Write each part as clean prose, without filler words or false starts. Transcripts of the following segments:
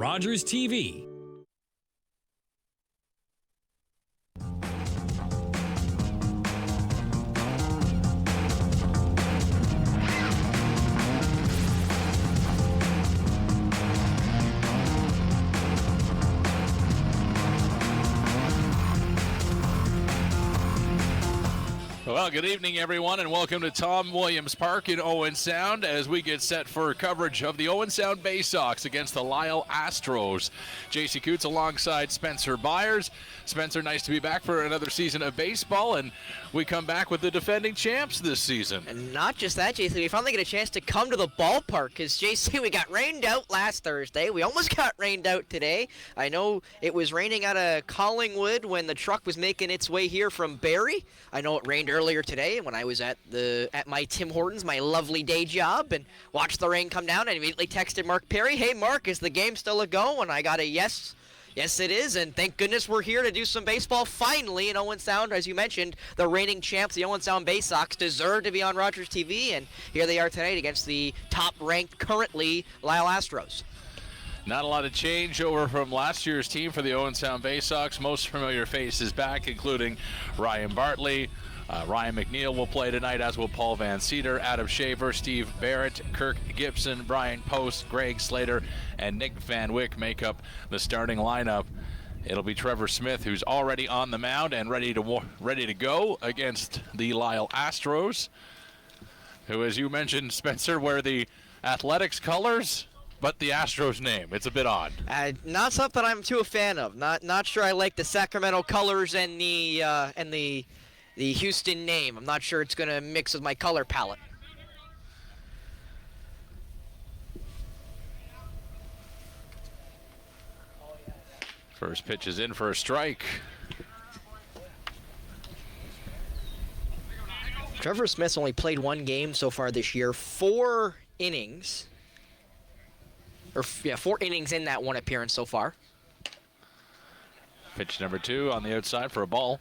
Rogers TV. Well, good evening, everyone, and welcome to Tom Williams Park in Owen Sound as we get set for coverage of the Owen Sound Baysox against the Lisle Astros. JC Coots alongside Spencer Byers. Spencer, nice to be back for another season of baseball, and we come back with the defending champs this season. And not just that, JC, we finally get a chance to come to the ballpark because, JC, we got rained out last Thursday. We almost got rained out today. I know it was raining out of Collingwood when the truck was making its way here from Barrie. I know it rained earlier today when I was at my Tim Hortons, my lovely day job, and watched the rain come down. I immediately texted Mark Perry, "Hey, Mark, is the game still a go?" And I got a yes. Yes, it is, and thank goodness we're here to do some baseball finally in Owen Sound. As you mentioned, the reigning champs, the Owen Sound Baysox, deserve to be on Rogers TV, and here they are tonight against the top-ranked currently Lisle Astros. Not a lot of change over from last year's team for the Owen Sound Baysox. Most familiar faces back, including Ryan Bartley. Ryan McNeil will play tonight, as will Paul Van Cedar, Adam Shaver, Steve Barrett, Kirk Gibson, Brian Post, Greg Slater, and Nick Van Wyck make up the starting lineup. It'll be Trevor Smith, who's already on the mound and ready to go against the Lisle Astros, who, as you mentioned, Spencer, wear the Athletics colors, but the Astros name. It's a bit odd. Not something I'm too a fan of. Not sure I like the Sacramento colors and the Houston name. I'm not sure it's going to mix with my color palette. First pitch is in for a strike. Trevor Smith's only played one game so far this year, 4 innings. 4 innings in that one appearance so far. Pitch number 2 on the outside for a ball.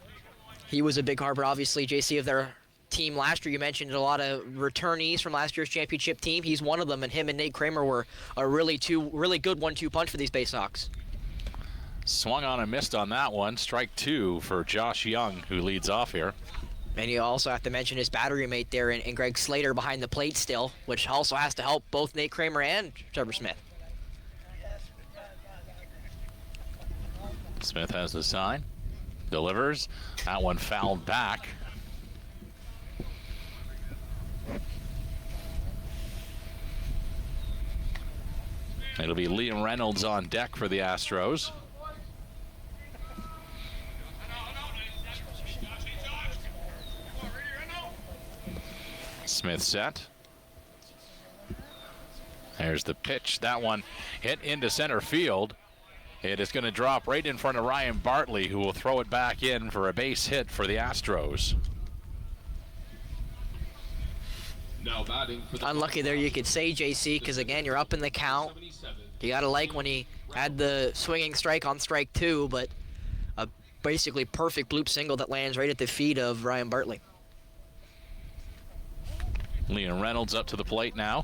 He was a big harbor, obviously, JC, of their team last year. You mentioned a lot of returnees from last year's championship team. He's one of them, and him and Nate Kramer were a really good 1-2 punch for these Baysox. Swung on and missed on that one. Strike 2 for Josh Young, who leads off here. And you also have to mention his battery mate there in Greg Slater behind the plate still, which also has to help both Nate Kramer and Trevor Smith. Smith has the sign. Delivers. That one fouled back. It'll be Liam Reynolds on deck for the Astros. Smith set. There's the pitch. That one hit into center field. It is going to drop right in front of Ryan Bartley, who will throw it back in for a base hit for the Astros. Now batting for the Unlucky there, you could say, JC, because again, you're up in the count. You got to like when he had the swinging strike on strike 2, but a basically perfect bloop single that lands right at the feet of Ryan Bartley. Liam Reynolds up to the plate now.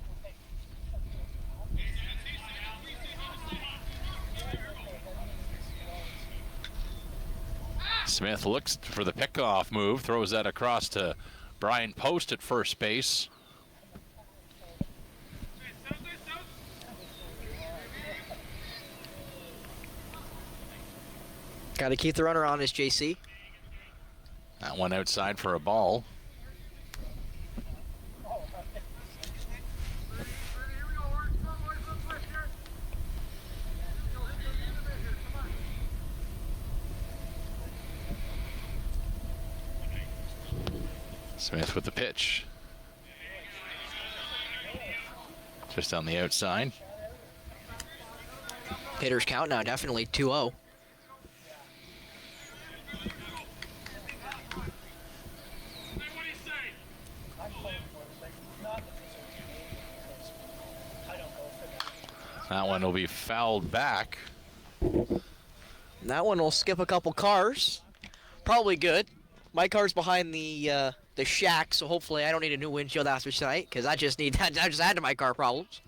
Smith looks for the pickoff move, throws that across to Brian Post at first base. Got to keep the runner on, as JC. That one outside for a ball. Smith with the pitch. Just on the outside. Hitter's count now, definitely 2-0. That one will be fouled back. That one will skip a couple cars. Probably good. My car's behind the shack, so hopefully I don't need a new windshield after tonight, because I just add to my car problems.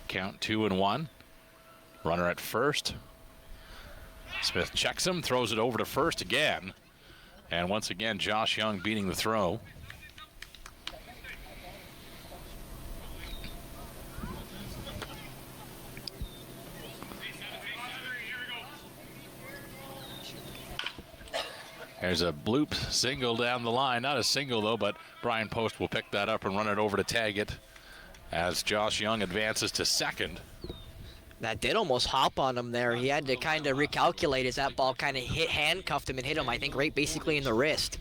Count 2-1. Runner at first. Smith checks him, throws it over to first again. And once again, Josh Young beating the throw. There's a bloop single down the line. Not a single, though, but Brian Post will pick that up and run it over to tag it as Josh Young advances to second. That did almost hop on him there. He had to kind of recalculate as that ball kind of handcuffed him and hit him, I think, right basically in the wrist.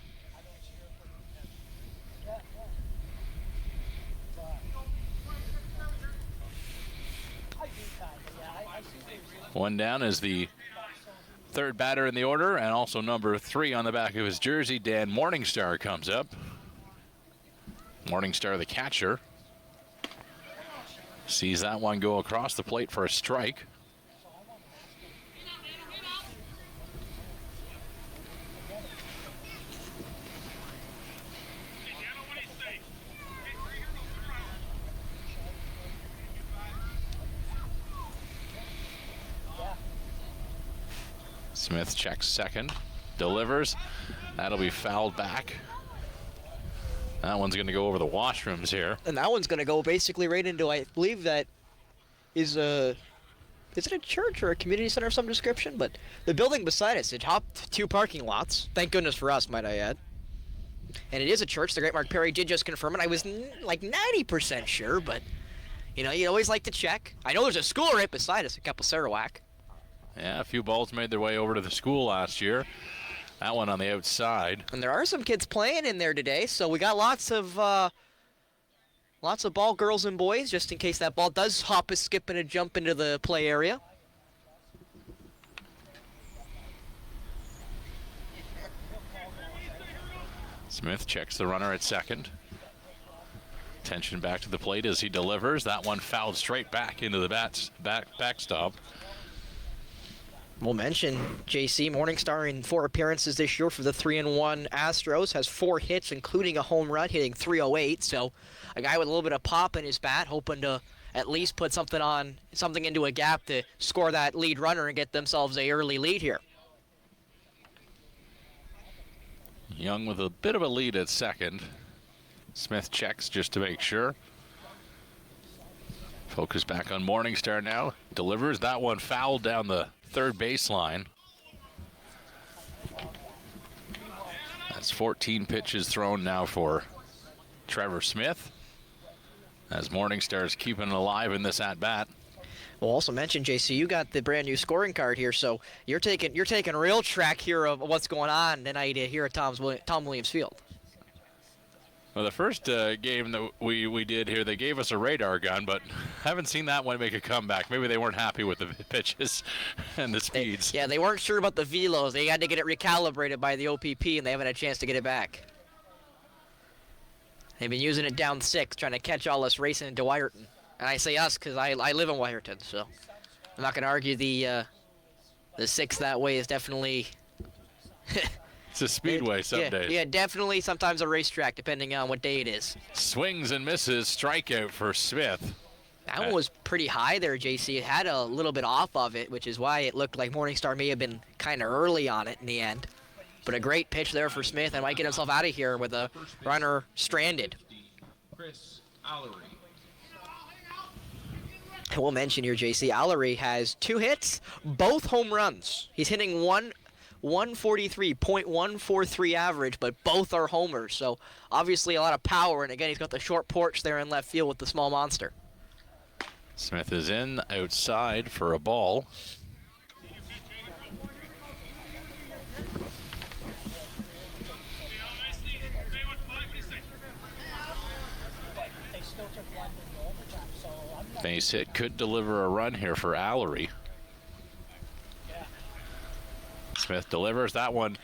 One down is the third batter in the order, and also number 3 on the back of his jersey, Dan Morningstar, comes up. Morningstar, the catcher, sees that one go across the plate for a strike. Smith checks second, delivers. That'll be fouled back. That one's going to go over the washrooms here. And that one's going to go basically right into, I believe that is it a church or a community center of some description? But the building beside us, it hopped 2 parking lots. Thank goodness for us, might I add. And it is a church. The great Mark Perry did just confirm it. I was like 90% sure, but you know, you always like to check. I know there's a school right beside us, a couple Sarawak. Yeah, a few balls made their way over to the school last year. That one on the outside. And there are some kids playing in there today, so we got lots of ball girls and boys, just in case that ball does hop, a skip, and a jump into the play area. Smith checks the runner at second. Tension back to the plate as he delivers. That one fouled straight back into the backstop. We'll mention JC Morningstar in 4 appearances this year for the 3-1 Astros, has 4 hits, including a home run, hitting .308. So a guy with a little bit of pop in his bat, hoping to at least put something into a gap to score that lead runner and get themselves a early lead here. Young with a bit of a lead at second. Smith checks just to make sure. Focus back on Morningstar now. Delivers. That one fouled down the third baseline. That's 14 pitches thrown now for Trevor Smith, as Morningstar is keeping it alive in this at-bat. We'll also mention, JC, you got the brand new scoring card here, so you're taking real track here of what's going on tonight here at Tom Williams Field. Well, the first game that we did here, they gave us a radar gun, but haven't seen that one make a comeback. Maybe they weren't happy with the pitches and the speeds. They weren't sure about the velos. They had to get it recalibrated by the OPP, and they haven't had a chance to get it back. They've been using it down 6, trying to catch all us racing into Wyerton. And I say us because I live in Wyerton, so I'm not going to argue the 6 that way is definitely... It's a speedway some days. Yeah, definitely sometimes a racetrack, depending on what day it is. Swings and misses, strikeout for Smith. That one was pretty high there, JC. It had a little bit off of it, which is why it looked like Morningstar may have been kind of early on it in the end. But a great pitch there for Smith, and might get himself out of here with a runner stranded. Chris Allery. And we'll mention here, JC, Allery has 2 hits, both home runs. He's hitting 143.143 average, but both are homers. So obviously a lot of power, and again, he's got the short porch there in left field with the small monster. Smith is in outside for a ball. Base hit could deliver a run here for Allery. Smith delivers that one.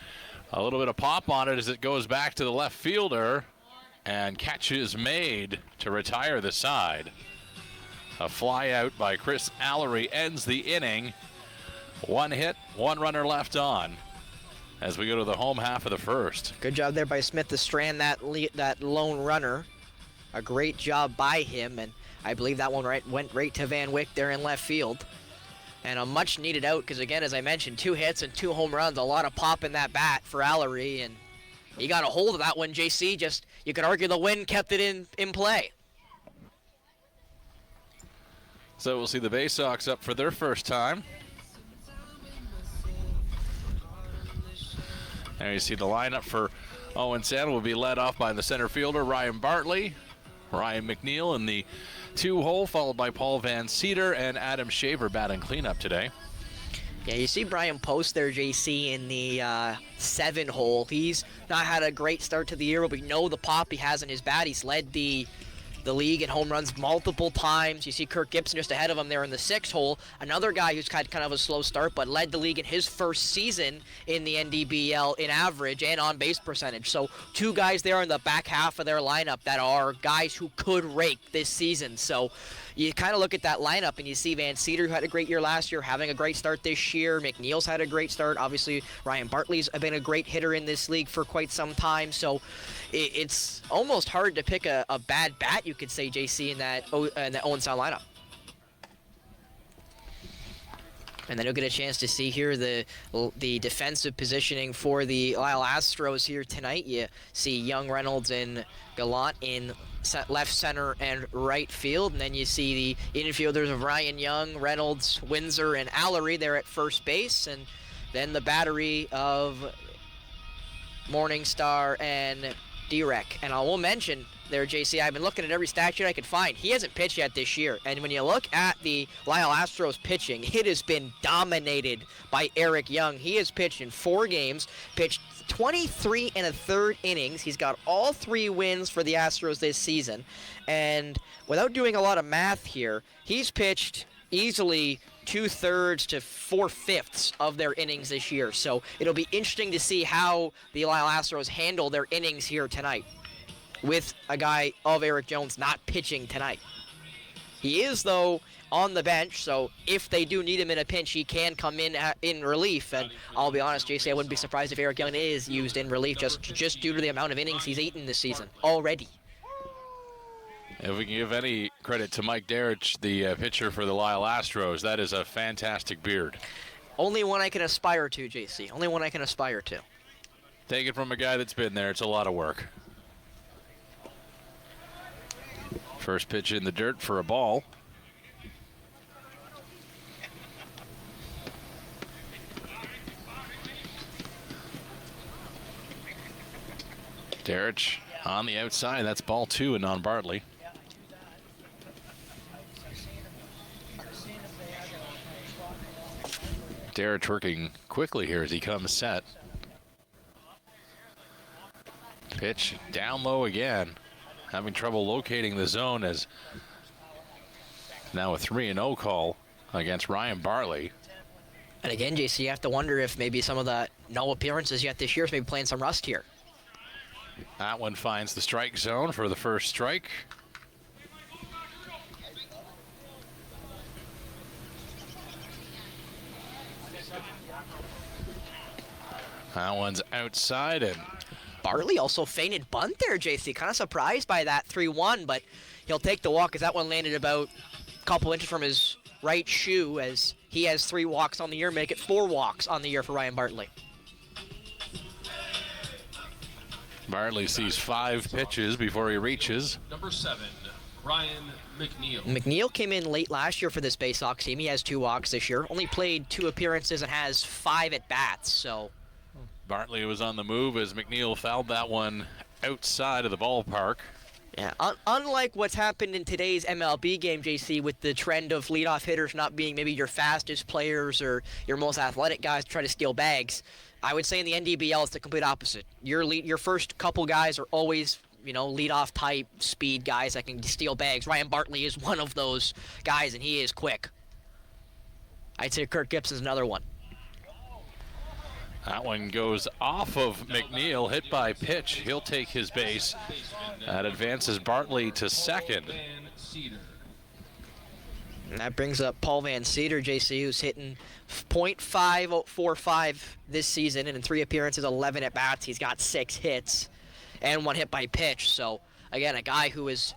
A little bit of pop on it as it goes back to the left fielder, and catch is made to retire the side. A fly out by Chris Allery ends the inning. 1 hit, 1 runner left on as we go to the home half of the first. Good job there by Smith to strand that lone runner. A great job by him, and I believe that one went right to Van Wyck there in left field. And a much needed out because, again, as I mentioned, 2 hits and 2 home runs, a lot of pop in that bat for Allery. And he got a hold of that one, JC. Just, you could argue the wind kept it in play. So we'll see the Baysox up for their first time. And you see the lineup for Owen Sound will be led off by the center fielder, Ryan Bartley. Ryan McNeil in the 2-hole, followed by Paul Van Cedar and Adam Shaver batting cleanup today. Yeah, you see Brian Post there, JC, in the 7-hole. He's not had a great start to the year, but we know the pop he has in his bat. He's led the league in home runs multiple times. You see Kirk Gibson just ahead of him there in the 6-hole. Another guy who's had kind of a slow start, but led the league in his first season in the NDBL in average and on base percentage. So 2 guys there in the back half of their lineup that are guys who could rake this season. So you kind of look at that lineup and you see Van Cedar, who had a great year last year, having a great start this year. McNeil's had a great start. Obviously, Ryan Bartley's been a great hitter in this league for quite some time. So it's almost hard to pick a bad bat, you could say, JC, in that Owen Sound lineup. And then you'll get a chance to see here the defensive positioning for the Lisle Astros here tonight. You see Young, Reynolds, and Gallant in left, center, and right field. And then you see the infielders of Ryan Young, Reynolds, Windsor, and Allery there at first base. And then the battery of Morningstar and Derek. And I will mention there, JC, I've been looking at every stat sheet I could find. He hasn't pitched yet this year. And when you look at the Lisle Astros pitching, it has been dominated by Eric Young. He has pitched in 4 games, pitched 23 1/3 innings. He's got all 3 wins for the Astros this season. And without doing a lot of math here, he's pitched easily 2/3 to 4/5 of their innings this year. So it'll be interesting to see how the Lisle Astros handle their innings here tonight, with a guy of Eric Jones not pitching tonight. He is, though, on the bench, so if they do need him in a pinch, he can come in relief. And I'll be honest, JC, I wouldn't be surprised if Eric Young is used in relief just due to the amount of innings he's eaten this season already. If we can give any credit to Mike Derich, the pitcher for the Lisle Astros, that is a fantastic beard. Only one I can aspire to, JC. Only one I can aspire to. Take it from a guy that's been there. It's a lot of work. First pitch in the dirt for a ball. Derich on the outside. That's ball 2 and on Bartley. Derich working quickly here as he comes set. Pitch down low again. Having trouble locating the zone as now a 3-0 call against Ryan Bartley. And again, JC, you have to wonder if maybe some of the no appearances yet this year is maybe playing some rust here. That one finds the strike zone for the first strike. That one's outside, and Bartley also feinted bunt there, JC. Kind of surprised by that 3-1, but he'll take the walk as that one landed about a couple inches from his right shoe, as he has 3 walks on the year, make it 4 walks on the year for Ryan Bartley. Bartley sees 5 pitches before he reaches. Number 7, Ryan McNeil. McNeil came in late last year for this Baysox team. He has 2 walks this year. Only played 2 appearances and has 5 at-bats, so Bartley was on the move as McNeil fouled that one outside of the ballpark. yeah. Unlike what's happened in today's MLB game, JC, with the trend of leadoff hitters not being maybe your fastest players or your most athletic guys to try to steal bags, I would say in the NDBL it's the complete opposite. Your first couple guys are always, leadoff type speed guys that can steal bags. Ryan Bartley is one of those guys, and he is quick. I'd say Kirk Gibson's another one. That one goes off of McNeil, hit by pitch. He'll take his base. That advances Bartley to second. Van Cedar. And that brings up Paul Van Cedar, JC, who's hitting .545 this season, and in 3 appearances, 11 at-bats. He's got 6 hits and 1 hit by pitch. So, again, a guy who has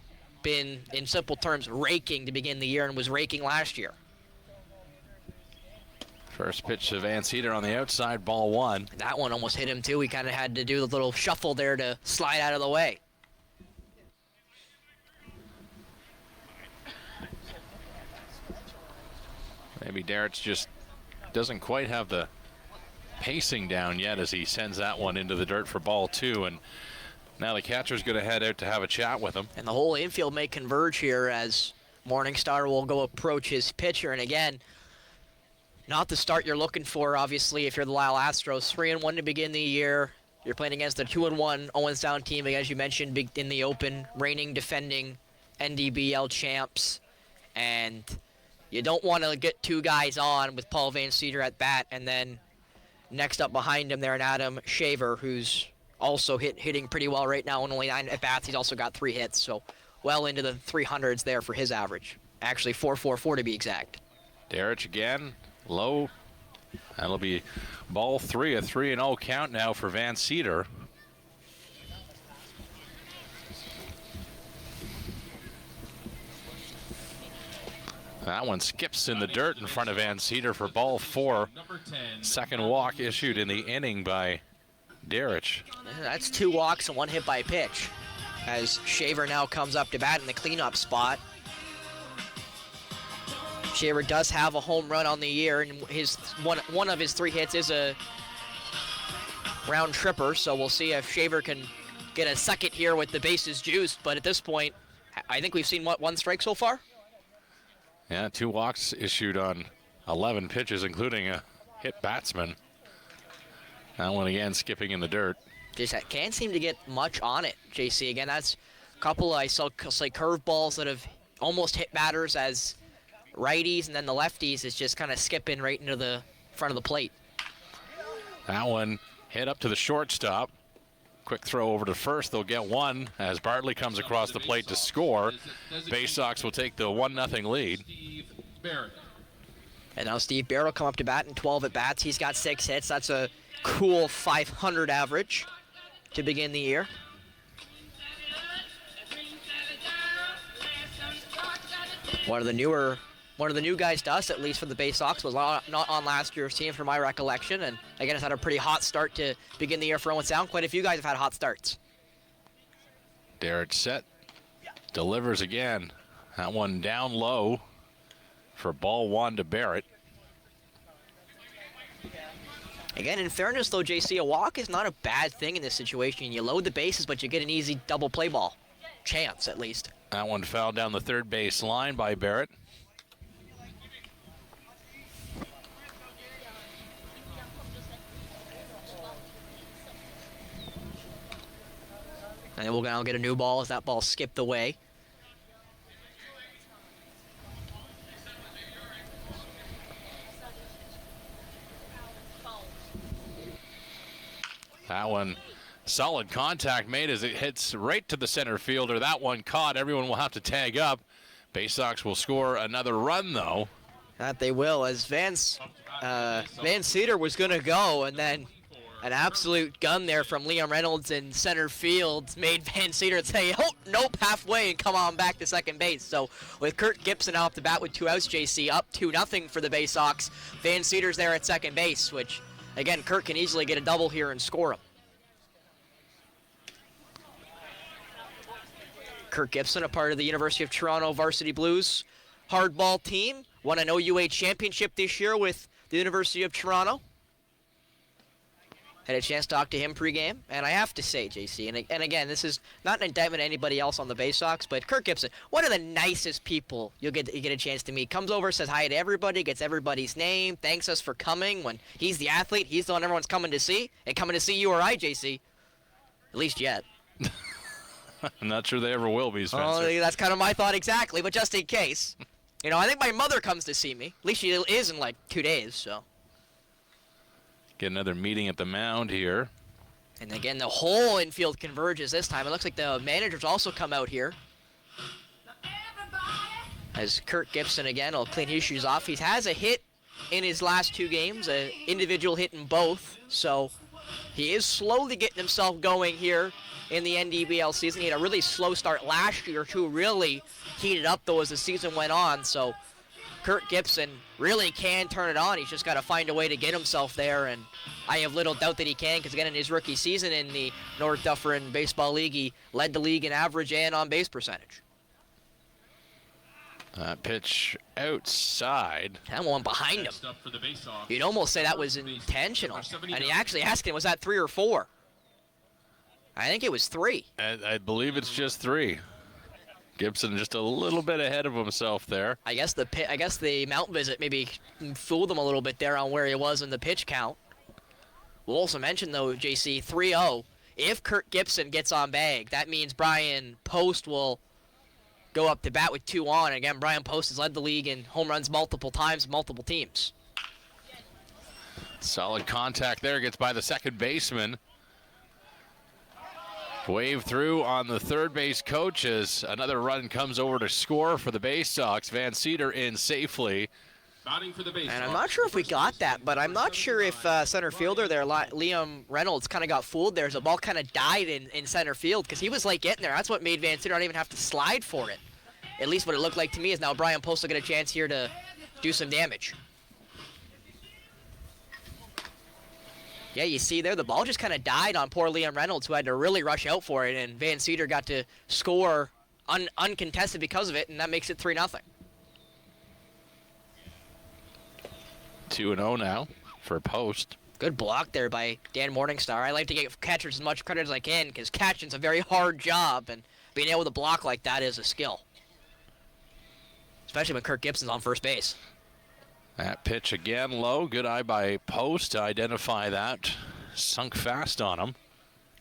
been, in simple terms, raking to begin the year and was raking last year. First pitch to Van Cedar on the outside, ball 1. That one almost hit him too. He kind of had to do the little shuffle there to slide out of the way. Maybe Derrick just doesn't quite have the pacing down yet as he sends that one into the dirt for ball 2. And now the catcher's going to head out to have a chat with him. And the whole infield may converge here as Morningstar will go approach his pitcher. And again, not the start you're looking for, obviously, if you're the Lisle Astros. 3-1 to begin the year. You're playing against a 2-1 Owenstown team, as you mentioned, in the open, reigning, defending NDBL champs. And you don't want to get 2 guys on with Paul Van Cedar at bat, and then next up behind him there, an Adam Shaver, who's also hitting pretty well right now, and only 9 at bats. He's also got 3 hits, so well into the 300s there for his average. Actually, 4.44 to be exact. Derrick again, low. That'll be ball 3, a 3-0 count now for Van Cedar. That one skips in the dirt in front of Van Cedar for ball 4. Second walk issued in the inning by Derrick. That's 2 walks and 1 hit by pitch, as Shaver now comes up to bat in the cleanup spot. Shaver does have a home run on the year, and his one of his 3 hits is a round tripper, so we'll see if Shaver can get a second here with the bases juiced. But at this point, I think we've seen, 1 strike so far? Yeah, 2 walks issued on 11 pitches, including a hit batsman. That one again skipping in the dirt. Just can't seem to get much on it, JC. Again, that's a couple I saw like curveballs that have almost hit batters as righties, and then the lefties is just kind of skipping right into the front of the plate. That one hit up to the shortstop. Quick throw over to first. They'll get 1 as Bartley comes across the plate to score. Baysox will take the 1-0 lead. And now Steve Barrett will come up to bat in 12 at bats. He's got 6 hits. That's a cool 500 average to begin the year. One of the new guys to us, at least for the Baysox, was not on last year's team from my recollection. And again, it's had a pretty hot start to begin the year for Owenstown. Quite a few guys have had hot starts. Derrick set, delivers again. That one down low for ball 1 to Barrett. Again, in fairness though, JC, a walk is not a bad thing in this situation. You load the bases, but you get an easy double play ball. Chance, at least. That one fouled down the third base line by Barrett. And then we'll now get a new ball as that ball skipped away. That one, solid contact made as it hits right to the center fielder. That one caught. Everyone will have to tag up. Baysox will score another run, though. That they will, as Van Cedar was going to go, and then an absolute gun there from Liam Reynolds in center field made Van Cedar say, oh, nope, halfway, and come on back to second base. So with Kurt Gibson off the bat with 2 outs, JC, up 2-0 for the Baysox. Van Cedar's there at second base, which, again, Kurt can easily get a double here and score him. Kurt Gibson, a part of the University of Toronto Varsity Blues hardball team, won an OUA championship this year with the University of Toronto. Had a chance to talk to him pregame, and I have to say, JC, and again, this is not an indictment of anybody else on the Baysox, but Kurt Gibson, one of the nicest people you get a chance to meet. Comes over, says hi to everybody, gets everybody's name, thanks us for coming. When he's the athlete, he's the one everyone's coming to see, and coming to see you or I, JC. At least yet. I'm not sure they ever will be, Spencer. Oh, that's kind of my thought exactly, but just in case. You know, I think my mother comes to see me. At least she is in like 2 days, so. Get another meeting at the mound here. And again, the whole infield converges this time. It looks like the managers also come out here. As Kurt Gibson, again, will clean his shoes off. He has a hit in his last 2 games, an individual hit in both. So He is slowly getting himself going here in the NDBL season. He had a really slow start last year, too. Really heated up, though, as the season went on. So Kurt Gibson really can turn it on. He's just got to find a way to get himself there, and I have little doubt that he can, because, again, in his rookie season in the North Dufferin Baseball League, he led the league in average and on-base percentage. Pitch outside. That one behind him. Next up for the Baysox, You'd almost say that was intentional. And he actually asked him, was that 3 or 4? I think it was 3. I believe it's just 3. Gibson just a little bit ahead of himself there. I guess the mount visit maybe fooled him a little bit there on where he was in the pitch count. We'll also mention, though, JC, 3-0. If Kurt Gibson gets on bag, that means Brian Post will go up to bat with 2 on. And again, Brian Post has led the league in home runs multiple times, multiple teams. Solid contact there, gets by the second baseman. Wave through on the third base coach as another run comes over to score for the Baysox. Van Cedar in safely. batting for the Baysox. And I'm not sure if we got that, but I'm not sure if center fielder there, Liam Reynolds, kind of got fooled there as the ball kind of died in center field, because he was late getting there. That's what made Van Cedar not even have to slide for it. At least what it looked like to me is now Brian Post will get a chance here to do some damage. Yeah, you see there, the ball just kind of died on poor Liam Reynolds, who had to really rush out for it, and Van Cedar got to score uncontested because of it, and that makes it 3-0. 2-0 now for Post. Good block there by Dan Morningstar. I like to give catchers as much credit as I can, because catching's a very hard job, and being able to block like that is a skill. Especially when Kirk Gibson's on first base. That pitch again low. Good eye by Post to identify that. Sunk fast on him.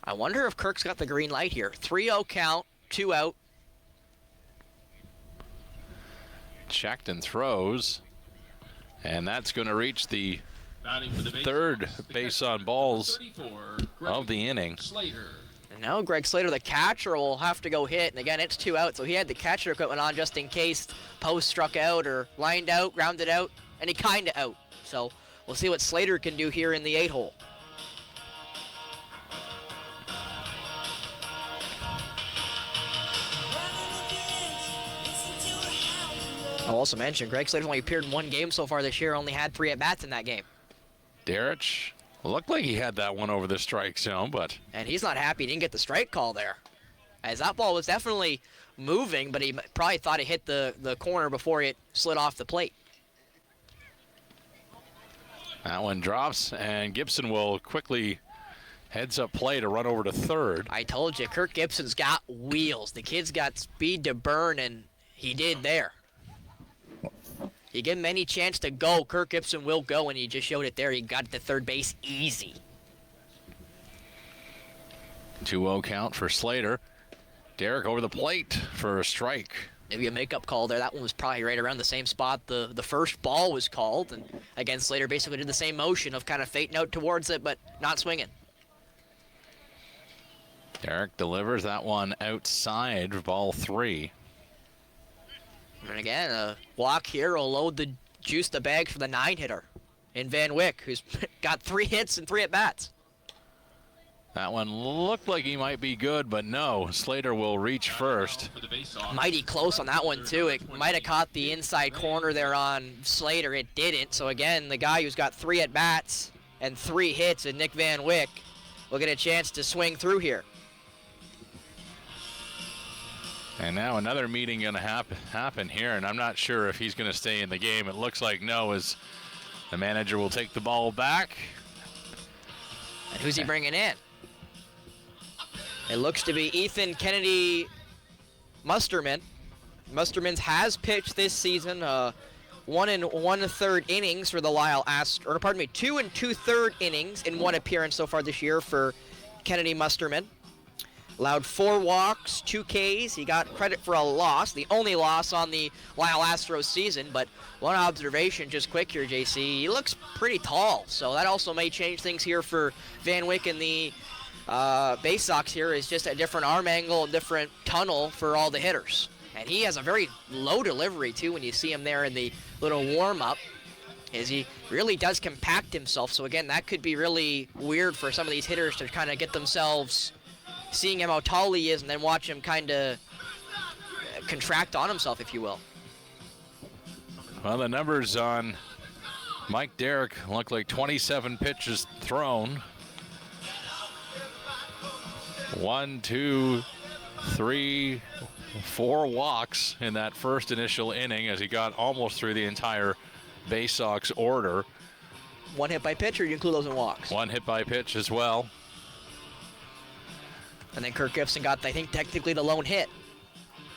I wonder if Kirk's got the green light here. 3-0 count, 2 out. Checked and throws. And that's going to reach the Batting for the Baysox, third the base catcher, on balls 34, of the inning. Slater. And now Greg Slater, the catcher, will have to go hit. And again, it's 2 out, so he had the catcher equipment on just in case Post struck out or lined out, grounded out, and he kind of out. So we'll see what Slater can do here in the 8-hole. I'll also mention Greg Slater's only appeared in 1 game so far this year, only had 3 at-bats in that game. Derich looked like he had that one over the strike zone, but... And he's not happy he didn't get the strike call there, as that ball was definitely moving, but he probably thought it hit the corner before it slid off the plate. That one drops, and Gibson will quickly heads up play to run over to third. I told you, Kirk Gibson's got wheels. The kid's got speed to burn, and he did there. You give him any chance to go, Kirk Gibson will go, and he just showed it there. He got to third base easy. 2-0 count for Slater. Derek over the plate for a strike. Maybe a makeup call there. That one was probably right around the same spot the first ball was called. And again, Slater basically did the same motion of kind of fading out towards it, but not swinging. Derek delivers that one outside, ball 3. And again, a walk here will load the bag for the 9-hitter in Van Wyck, who's got 3 hits and 3 at-bats. That one looked like he might be good, but no. Slater will reach first. Mighty close on that one, too. It might have caught the inside corner there on Slater. It didn't. So, again, the guy who's got 3 at-bats and 3 hits, and Nick Van Wyck, will get a chance to swing through here. And now another meeting going to happen here, and I'm not sure if he's going to stay in the game. It looks like no, as the manager will take the ball back. And who's he bringing in? It looks to be Ethan Kennedy Musterman. Musterman has pitched this season 1 1/3 innings for the Lisle Astros, or pardon me, 2 2/3 innings in 1 appearance so far this year for Kennedy Musterman. Allowed 4 walks, 2 Ks. He got credit for a loss, the only loss on the Lisle Astros season. But one observation, just quick here, JC, he looks pretty tall. So that also may change things here for Van Wyck and the Baysox here. Is just a different arm angle, a different tunnel for all the hitters. And he has a very low delivery, too, when you see him there in the little warm-up. Is he really does compact himself. So again, that could be really weird for some of these hitters to kind of get themselves seeing him how tall he is and then watch him kind of contract on himself, if you will. Well, the numbers on Mike Derrick look like 27 pitches thrown. 1, 2, 3, 4 walks in that first initial inning as he got almost through the entire Baysox order. 1 hit by pitch, or you include those in walks? 1 hit by pitch as well. And then Kirk Gibson got, I think, technically the lone hit.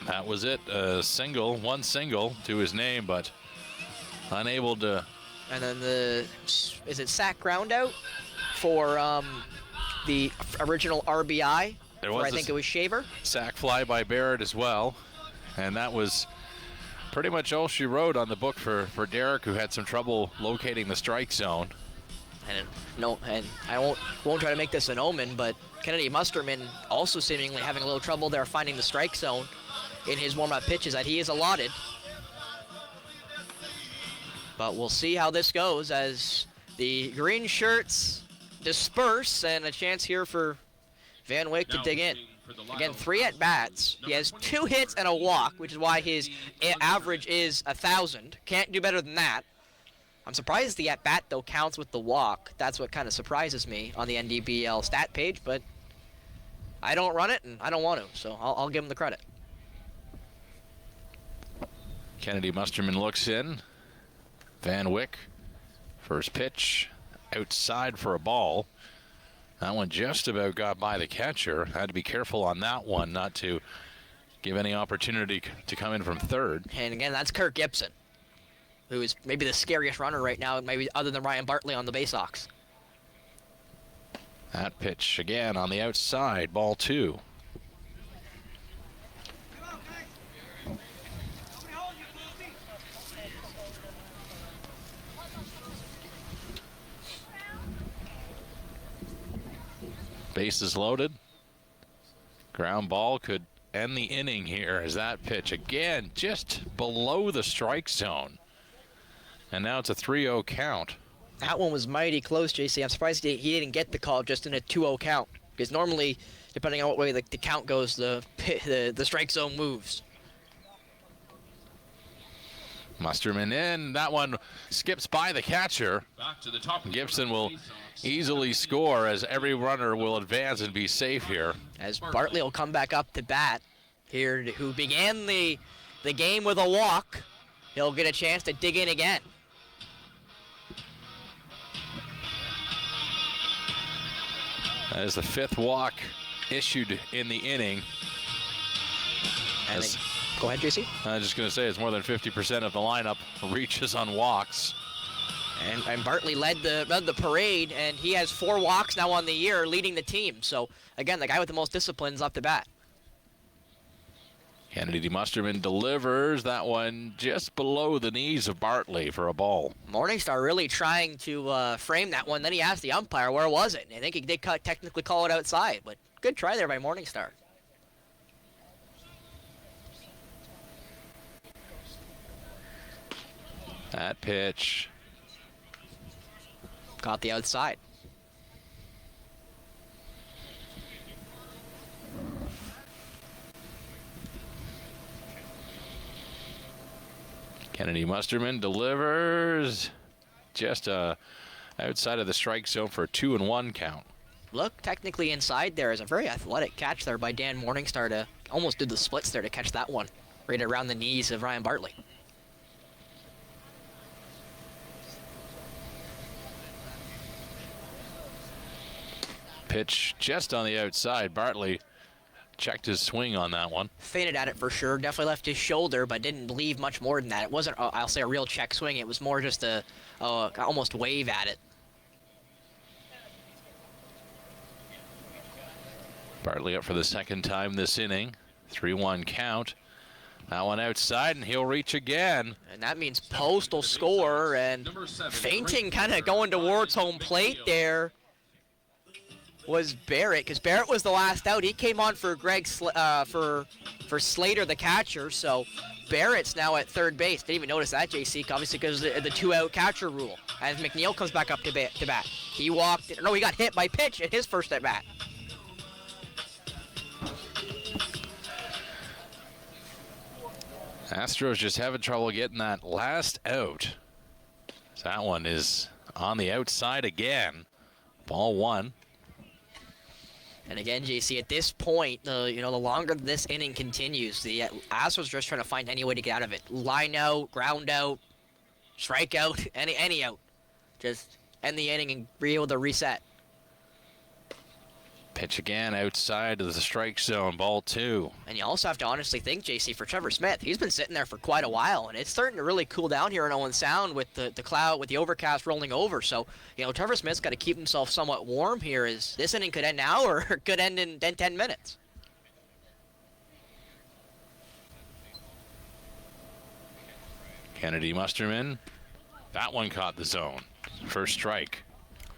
That was it. A single, 1 single to his name, but unable to. And then is it sack ground out for the original RBI? I think it was Shaver. Sack fly by Barrett as well. And that was pretty much all she wrote on the book for Derrick, who had some trouble locating the strike zone. And I won't try to make this an omen, but Kennedy Musterman also seemingly having a little trouble there finding the strike zone in his warm-up pitches that he is allotted. But we'll see how this goes as the green shirts disperse, and a chance here for Van Wyck to dig in. Again, 3 at-bats. He has 2 hits and a walk, which is why his average is 1,000. Can't do better than that. I'm surprised the at-bat, though, counts with the walk. That's what kind of surprises me on the NDBL stat page, but I don't run it, and I don't want to, so I'll give him the credit. Kennedy Musterman looks in. Van Wyck, first pitch, outside for a ball. That one just about got by the catcher. Had to be careful on that one not to give any opportunity to come in from third. And again, that's Kirk Gibson, who is maybe the scariest runner right now, maybe other than Ryan Bartley on the Baysox. That pitch again on the outside, ball 2. Bases loaded. Ground ball could end the inning here as that pitch again just below the strike zone. And now it's a 3-0 count. That one was mighty close, JC. I'm surprised he didn't get the call just in a 2-0 count. Because normally, depending on what way the count goes, the strike zone moves. Musterman in. That one skips by the catcher. Back to the top. Gibson will easily score as every runner will advance and be safe here. As Bartley will come back up to bat here, who began the game with a walk. He'll get a chance to dig in again. That is the 5th walk issued in the inning. Go ahead, JC. I was just going to say it's more than 50% of the lineup reaches on walks. And Bartley led the parade, and he has 4 walks now on the year, leading the team. So again, the guy with the most disciplines off the bat. Kennedy Musterman delivers that one just below the knees of Bartley for a ball. Morningstar really trying to frame that one. Then he asked the umpire, where was it? And I think he did technically call it outside, but good try there by Morningstar. That pitch. Caught the outside. Kennedy Musterman delivers just outside of the strike zone for a 2-1 count. Look, technically inside there is a very athletic catch there by Dan Morningstar to almost do the splits there to catch that one right around the knees of Ryan Bartley. Pitch just on the outside. Bartley checked his swing on that one. Feinted at it for sure. Definitely left his shoulder, but didn't leave much more than that. It wasn't, I'll say, a real check swing. It was more just a almost wave at it. Bartley up for the 2nd time this inning. 3-1 count. That one outside, and he'll reach again. And that means Post will score, and feinting kind of going towards home plate there was Barrett, because Barrett was the last out. He came on for for Slater, the catcher. So Barrett's now at third base. Didn't even notice that, JC, obviously because of the 2-out catcher rule. As McNeil comes back up to bat. He walked. No, he got hit by pitch at his first at bat. Astros just having trouble getting that last out. So that one is on the outside again. Ball 1. And again, JC, at this point, the longer this inning continues, the Astros are just trying to find any way to get out of it. Line out, ground out, strike out, any out. Just end the inning and be able to reset. Pitch again outside of the strike zone, ball 2. And you also have to honestly think, JC, for Trevor Smith, he's been sitting there for quite a while, and it's starting to really cool down here in Owen Sound with the cloud, with the overcast rolling over. So, Trevor Smith's got to keep himself somewhat warm here, as this inning could end now or could end in 10 minutes. Kennedy Musterman. That one caught the zone. First strike.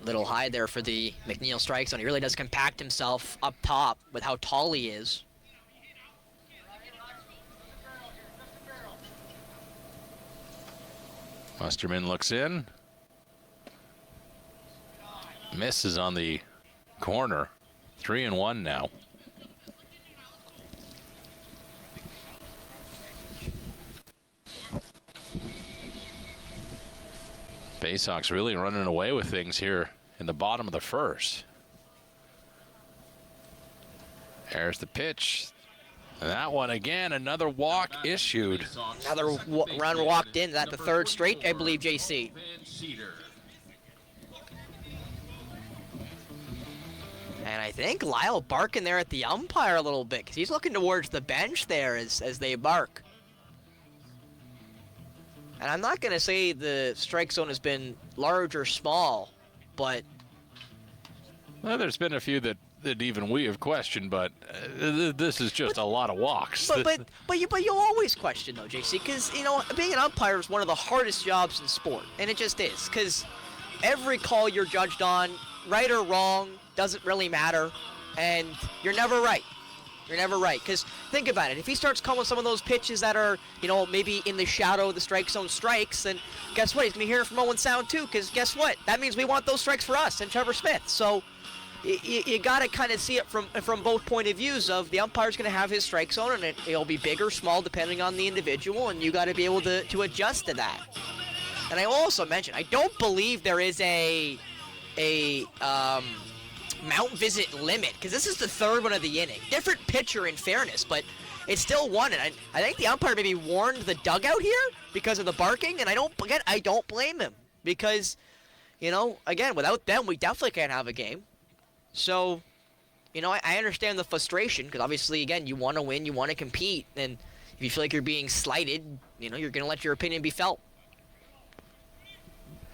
Little high there for the McNeil strike zone. He really does compact himself up top with how tall he is. Musterman looks in. Misses on the corner. 3-1 now. Baysox really running away with things here in the bottom of the first. There's the pitch. And that one again, another walk issued. Another run walked in. That the third straight, I believe, JC. And I think Lisle barking there at the umpire a little bit, because he's looking towards the bench there as they bark. And I'm not going to say the strike zone has been large or small, but... Well, there's been a few that even we have questioned, but this is just a lot of walks. But you'll always question, though, JC, because, being an umpire is one of the hardest jobs in sport, and it just is, because every call you're judged on, right or wrong, doesn't really matter, and you're never right. You're never right, because think about it. If he starts calling some of those pitches that are, maybe in the shadow of the strike zone strikes, then guess what? He's going to be hearing from Owen Sound, too, because guess what? That means we want those strikes for us and Trevor Smith. So you got to kind of see it from both point of views of the umpire's going to have his strike zone, and it'll be big or small depending on the individual, and you got to be able to adjust to that. And I will also mention, I don't believe there is a mount visit limit, because this is the third one of the inning. Different pitcher, in fairness, but it's still one. And I think the umpire maybe warned the dugout here because of the barking, and I don't blame him, because, again, without them, we definitely can't have a game. So, I understand the frustration, because obviously, again, you want to win, you want to compete, and if you feel like you're being slighted, you're going to let your opinion be felt.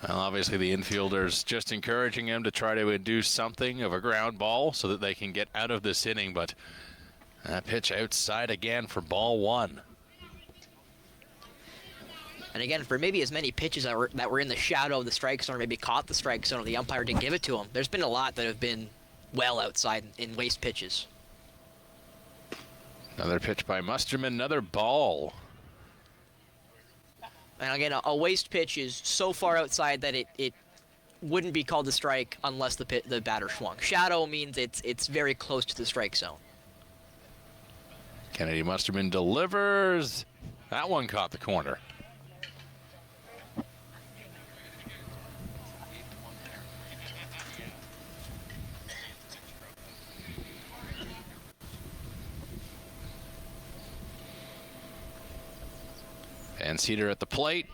Well, obviously the infielders just encouraging him to try to induce something of a ground ball so that they can get out of this inning, but that pitch outside again for ball 1. And again, for maybe as many pitches that were in the shadow of the strike zone, or maybe caught the strike zone, or the umpire didn't give it to him, there's been a lot that have been well outside in waste pitches. Another pitch by Musterman, another ball. And again, a waste pitch is so far outside that it wouldn't be called a strike unless the batter swung. Shadow means it's very close to the strike zone. Kennedy Musterman delivers. That one caught the corner. And Cedar at the plate.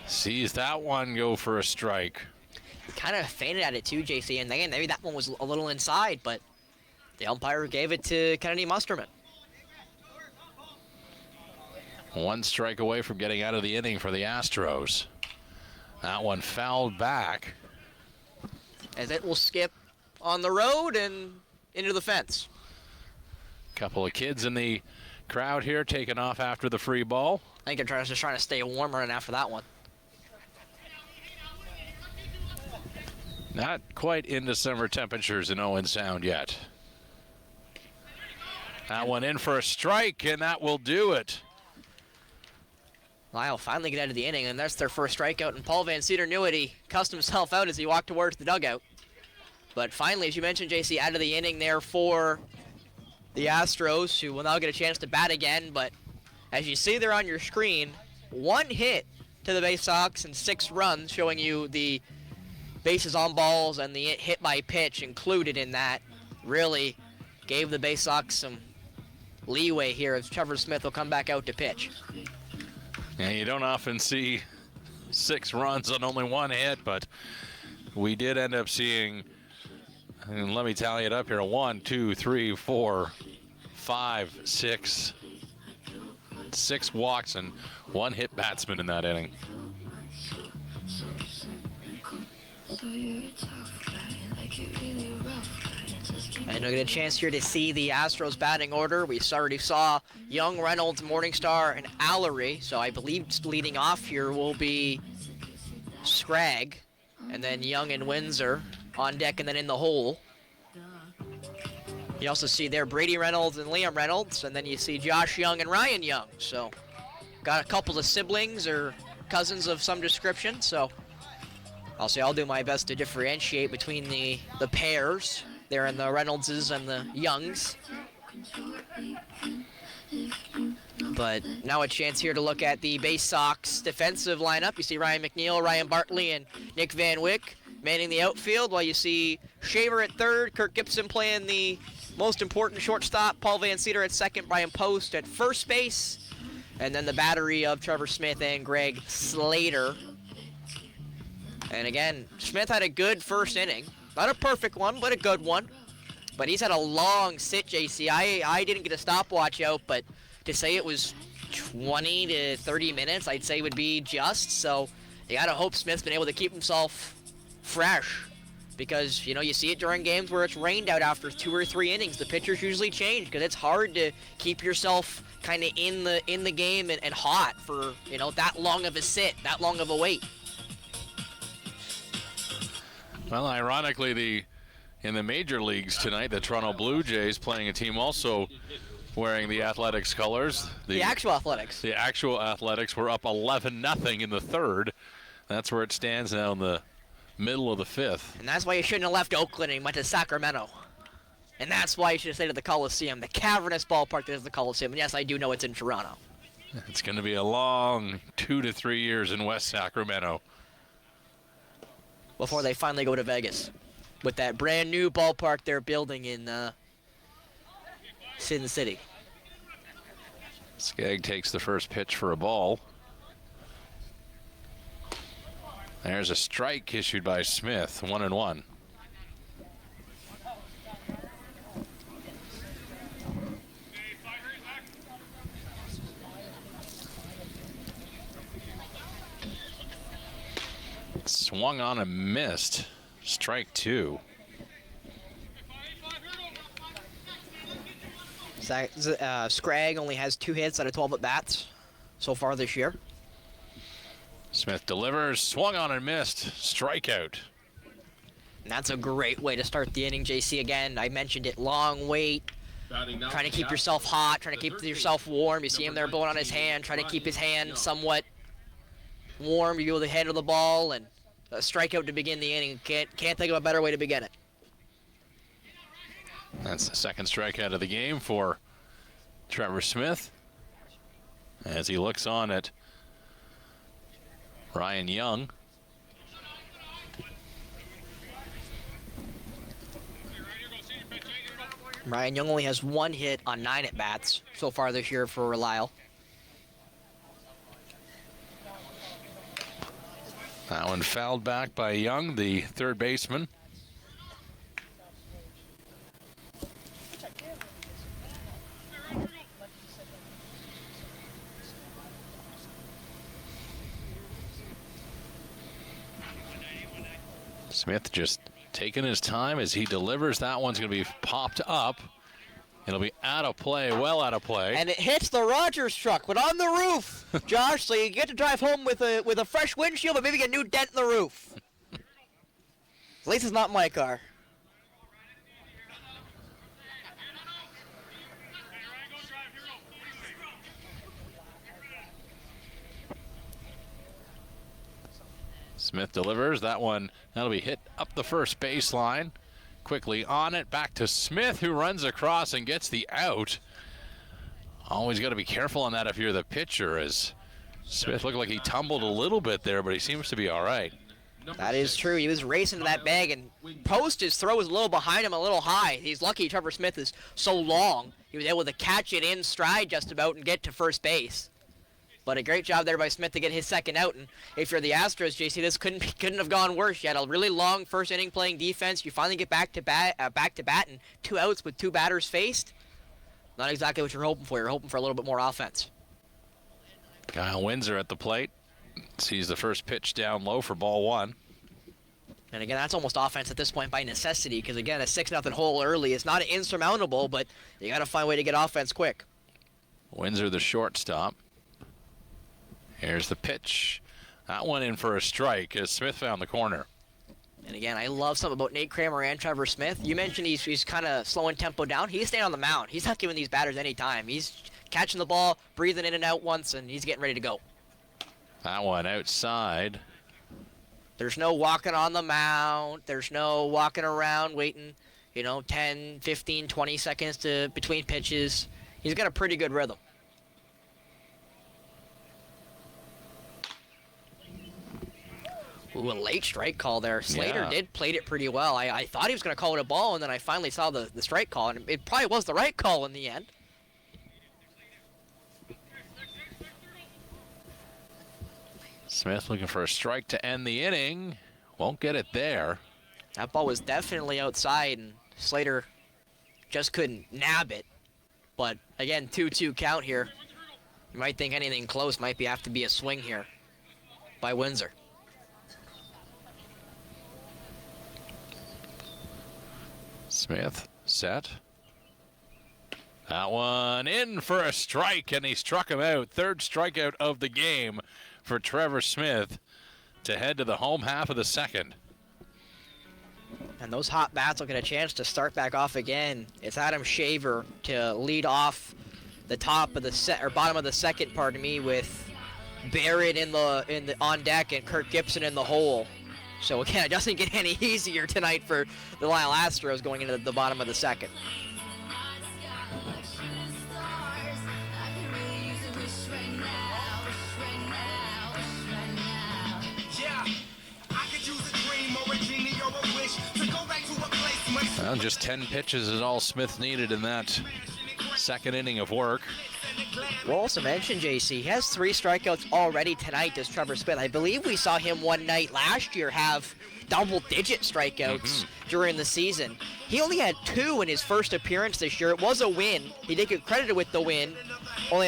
Sees that one go for a strike. Kind of feinted at it too, JC, and again, maybe that one was a little inside, but the umpire gave it to Kennedy Musterman. One strike away from getting out of the inning for the Astros. That one fouled back. As it will skip on the road and into the fence. Couple of kids in the crowd here taking off after the free ball. I think they're just trying to stay warmer and after that one. Not quite into summer temperatures in Owen Sound yet. That one in for a strike, and that will do it. Lisle finally get out of the inning, and that's their first strikeout, and Paul Van Cedar knew it. He cussed himself out as he walked towards the dugout. But finally, as you mentioned, JC, out of the inning there for the Astros, who will now get a chance to bat again. But as you see there on your screen, 1 hit to the Baysox and 6 runs, showing you the bases on balls and the hit by pitch included in that. Really gave the Baysox some leeway here as Trevor Smith will come back out to pitch. Yeah, you don't often see 6 runs on only 1 hit, but we did end up seeing, and let me tally it up here, 1, 2, 3, 4, 5, 6 walks and 1 hit batsman in that inning. And we'll get a chance here to see the Astros batting order. We already saw Young, Reynolds, Morningstar, and Allery. So I believe leading off here will be Scragg. And then Young and Windsor on deck and then in the hole. You also see there Brady Reynolds and Liam Reynolds. And then you see Josh Young and Ryan Young. So got a couple of siblings or cousins of some description. So I'll do my best to differentiate between the pairs. There in the Reynoldses and the Youngs. But now a chance here to look at the Baysox defensive lineup. You see Ryan McNeil, Ryan Bartley, and Nick Van Wyck manning the outfield, while you see Shaver at third, Kirk Gibson playing the most important shortstop, Paul Van Cedar at second, Brian Post at first base, and then the battery of Trevor Smith and Greg Slater. And again, Smith had a good first inning. Not a perfect one, but a good one. But he's had a long sit, JC. I didn't get a stopwatch out, but to say it was 20 to 30 minutes, I'd say would be just. So you got to hope Smith's been able to keep himself fresh. Because, you see it during games where it's rained out after 2 or 3 innings. The pitchers usually change because it's hard to keep yourself kind of in the game and hot for, that long of a sit, that long of a wait. Well, ironically, in the major leagues tonight, the Toronto Blue Jays playing a team also wearing the Athletics colors. The actual Athletics. The actual Athletics were up 11-0 in the 3rd. That's where it stands now in the middle of the 5th. And that's why you shouldn't have left Oakland and went to Sacramento. And that's why you should have stayed at the Coliseum, the cavernous ballpark that is the Coliseum. And yes, I do know it's in Toronto. It's going to be a long 2 to 3 years in West Sacramento before they finally go to Vegas with that brand new ballpark they're building in Sin City. Skagg takes the first pitch for a ball. There's a strike issued by Smith, 1-1. Swung on and missed. Strike 2. Scragg only has 2 hits out of 12 at-bats so far this year. Smith delivers, swung on and missed. Strikeout. And that's a great way to start the inning, JC. Again, I mentioned it, long wait, trying to keep yourself hot, trying to keep yourself warm. You see him there blowing on his hand, trying to keep his hand somewhat warm. You go to the head of the ball, and a strikeout to begin the inning. Can't think of a better way to begin it. That's the second strikeout of the game for Trevor Smith as he looks on at Ryan Young. Ryan Young only has 1 hit on 9 at-bats so far this year for Lisle. That one fouled back by Young, the third baseman. Smith just taking his time as he delivers. That one's going to be popped up. It'll be out of play, well out of play. And it hits the Rogers truck, but on the roof, Josh, so you get to drive home with a fresh windshield, but maybe a new dent in the roof. At least it's not my car. Smith delivers. That one, that'll be hit up the first baseline. Quickly on it, back to Smith, who runs across and gets the out. Always got to be careful on that if you're the pitcher, as Smith looked like he tumbled a little bit there, but he seems to be all right. That is true. He was racing to that bag, and his throw was a little behind him, a little high. He's lucky Trevor Smith is so long. He was able to catch it in stride just about and get to first base. But a great job there by Smith to get his second out. And if you're the Astros, JC, this couldn't have gone worse. You had a really long first inning playing defense. You finally get back to bat, and 2 outs with 2 batters faced. Not exactly what you're hoping for. You're hoping for a little bit more offense. Kyle Windsor at the plate. Sees the first pitch down low for ball 1. And again, that's almost offense at this point by necessity, because again, a 6-0 hole early is not insurmountable, but you got to find a way to get offense quick. Windsor, the shortstop. Here's the pitch. That one in for a strike as Smith found the corner. And again, I love something about Nate Kramer and Trevor Smith. You mentioned he's kind of slowing tempo down. He's staying on the mound. He's not giving these batters any time. He's catching the ball, breathing in and out once, and he's getting ready to go. That one outside. There's no walking on the mound. There's no walking around waiting, 10, 15, 20 seconds between pitches. He's got a pretty good rhythm. Ooh, a late strike call there. Slater played it pretty well. I thought he was going to call it a ball, and then I finally saw the strike call, and it probably was the right call in the end. Smith looking for a strike to end the inning. Won't get it there. That ball was definitely outside, and Slater just couldn't nab it. But again, 2-2 count here. You might think anything close might have to be a swing here by Windsor. Smith set. That one in for a strike, and he struck him out. 3rd strikeout of the game for Trevor Smith to head to the home half of the 2nd. And those hot bats will get a chance to start back off again. It's Adam Shaver to lead off the top of the bottom of the 2nd, pardon me, with Barrett in the on deck and Kurt Gibson in the hole. So again, it doesn't get any easier tonight for the Lisle Astros going into the bottom of the 2nd. Well, just 10 pitches is all Smith needed in that 2nd inning of work. We'll also mention, JC, he has 3 strikeouts already tonight, does Trevor Smith. I believe we saw him one night last year have double-digit strikeouts during the season. He only had 2 in his first appearance this year. It was a win. He did get credited with the win,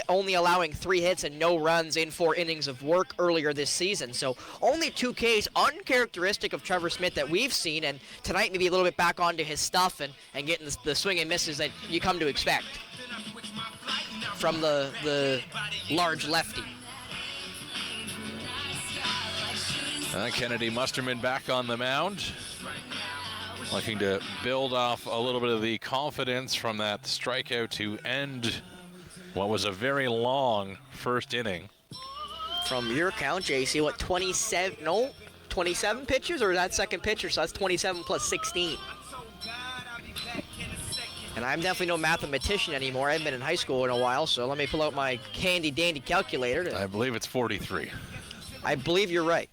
only allowing 3 hits and no runs in 4 innings of work earlier this season. So only 2 Ks, uncharacteristic of Trevor Smith that we've seen, and tonight maybe a little bit back onto his stuff and getting the swing and misses that you come to expect from the large lefty. Kennedy Musterman back on the mound, looking to build off a little bit of the confidence from that strikeout to end what was a very long 1st inning. From your count, JC, 27 pitches, or is that 2nd pitcher? So that's 27 plus 16. And I'm definitely no mathematician anymore. I haven't been in high school in a while, so let me pull out my handy-dandy calculator. I believe it's 43. I believe you're right.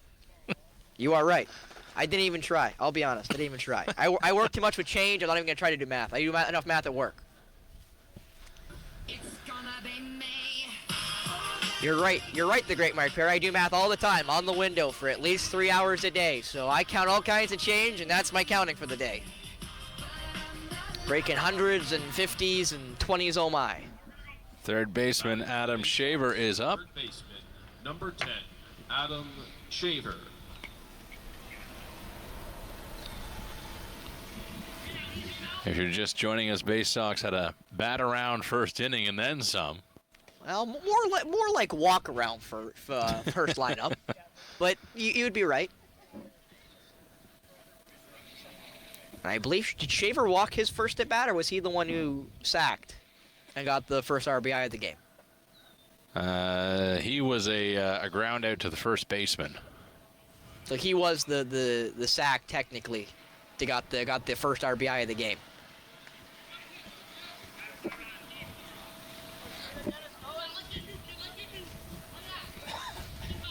You are right. I didn't even try. I'll be honest. I didn't even try. I work too much with change. I'm not even going to try to do math. I do enough math at work. You're right. You're right, the great Mark Perry. I do math all the time on the window for at least 3 hours a day. So I count all kinds of change, and that's my counting for the day. Breaking hundreds and 50s and 20s, oh my. 3rd baseman Adam Shaver is up. 3rd baseman, number 10, Adam Shaver. If you're just joining us, Baysox had a bat around 1st inning and then some. Well, more like walk around for first lineup, but you'd be right. And I believe, did Shaver walk his first at bat, or was he the one who sacked and got the first RBI of the game? He was a ground out to the first baseman. So he was the sack technically. They got the first RBI of the game.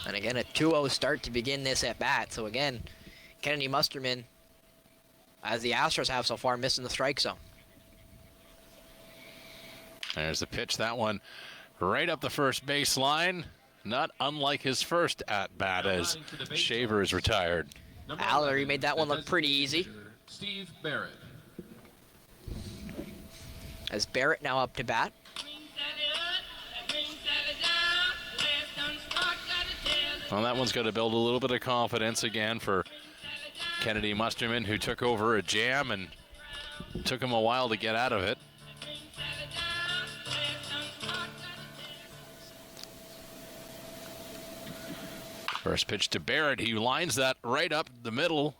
And again, a 2-0 start to begin this at bat. So again, Kennedy Musterman, as the Astros have so far, missing the strike zone. There's the pitch. That one right up the first baseline. Not unlike his first at bat as Shaver is retired. Allery made that one look pretty easy. Steve Barrett. As Barrett now up to bat. Well, that one's going to build a little bit of confidence again for Kennedy Musterman, who took over a jam and took him a while to get out of it. First pitch to Barrett. He lines that right up the middle.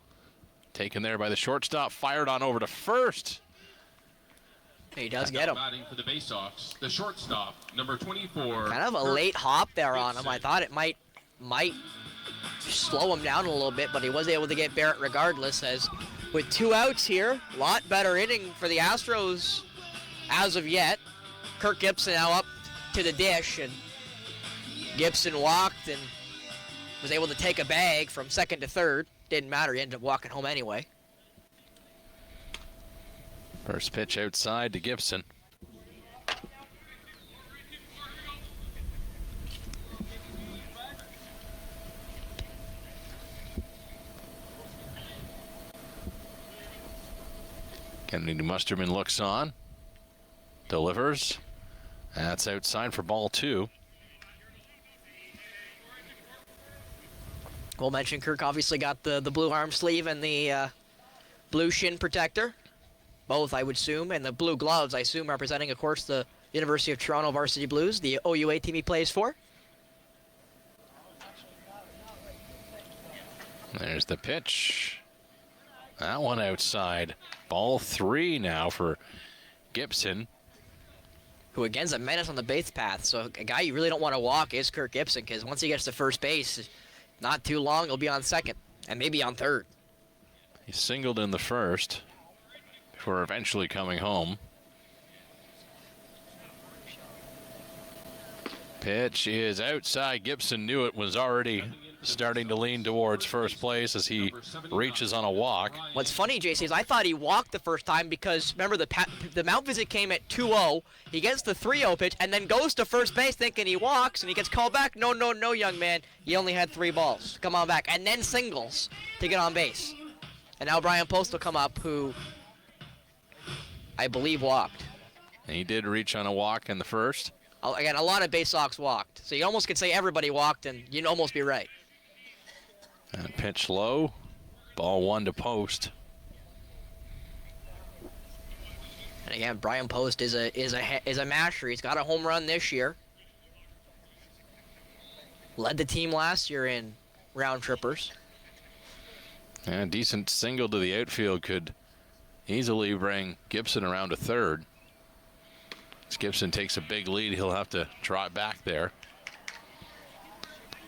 Taken there by the shortstop. Fired on over to first. He does get him. Batting for the Baysox, the shortstop, number 24. Kind of a late hop there on him. I thought it might slow him down a little bit, but he was able to get Barrett regardless. As with 2 outs here, a lot better inning for the Astros as of yet. Kirk Gibson now up to the dish, and Gibson walked and was able to take a bag from second to third. Didn't matter, he ended up walking home anyway. First pitch outside to Gibson. Kennedy Musterman looks on. Delivers. That's outside for ball 2. We'll mention Kirk obviously got the blue arm sleeve and the blue shin protector. Both, I would assume, and the blue gloves, I assume, representing, of course, the University of Toronto Varsity Blues, the OUA team he plays for. There's the pitch. That one outside. Ball 3 now for Gibson. Who, again, is a menace on the base path. So a guy you really don't want to walk is Kirk Gibson, because once he gets to first base, not too long, he'll be on second, and maybe on third. He singled in the first before eventually coming home. Pitch is outside. Gibson knew it, was already starting to lean towards first place as he reaches on a walk. What's funny, JC, is I thought he walked the first time because, remember, the mount visit came at 2-0. He gets the 3-0 pitch and then goes to first base thinking he walks, and he gets called back. No, young man. You only had 3 balls. Come on back. And then singles to get on base. And now Brian Post will come up, who I believe walked. And he did reach on a walk in the first. Again, a lot of Baysox walked. So you almost could say everybody walked, and you'd almost be right. And pitch low. Ball 1 to Post. And again, Brian Post is a masher. He's got a home run this year. Led the team last year in round trippers. And a decent single to the outfield could easily bring Gibson around to third. As Gibson takes a big lead, he'll have to draw it back there.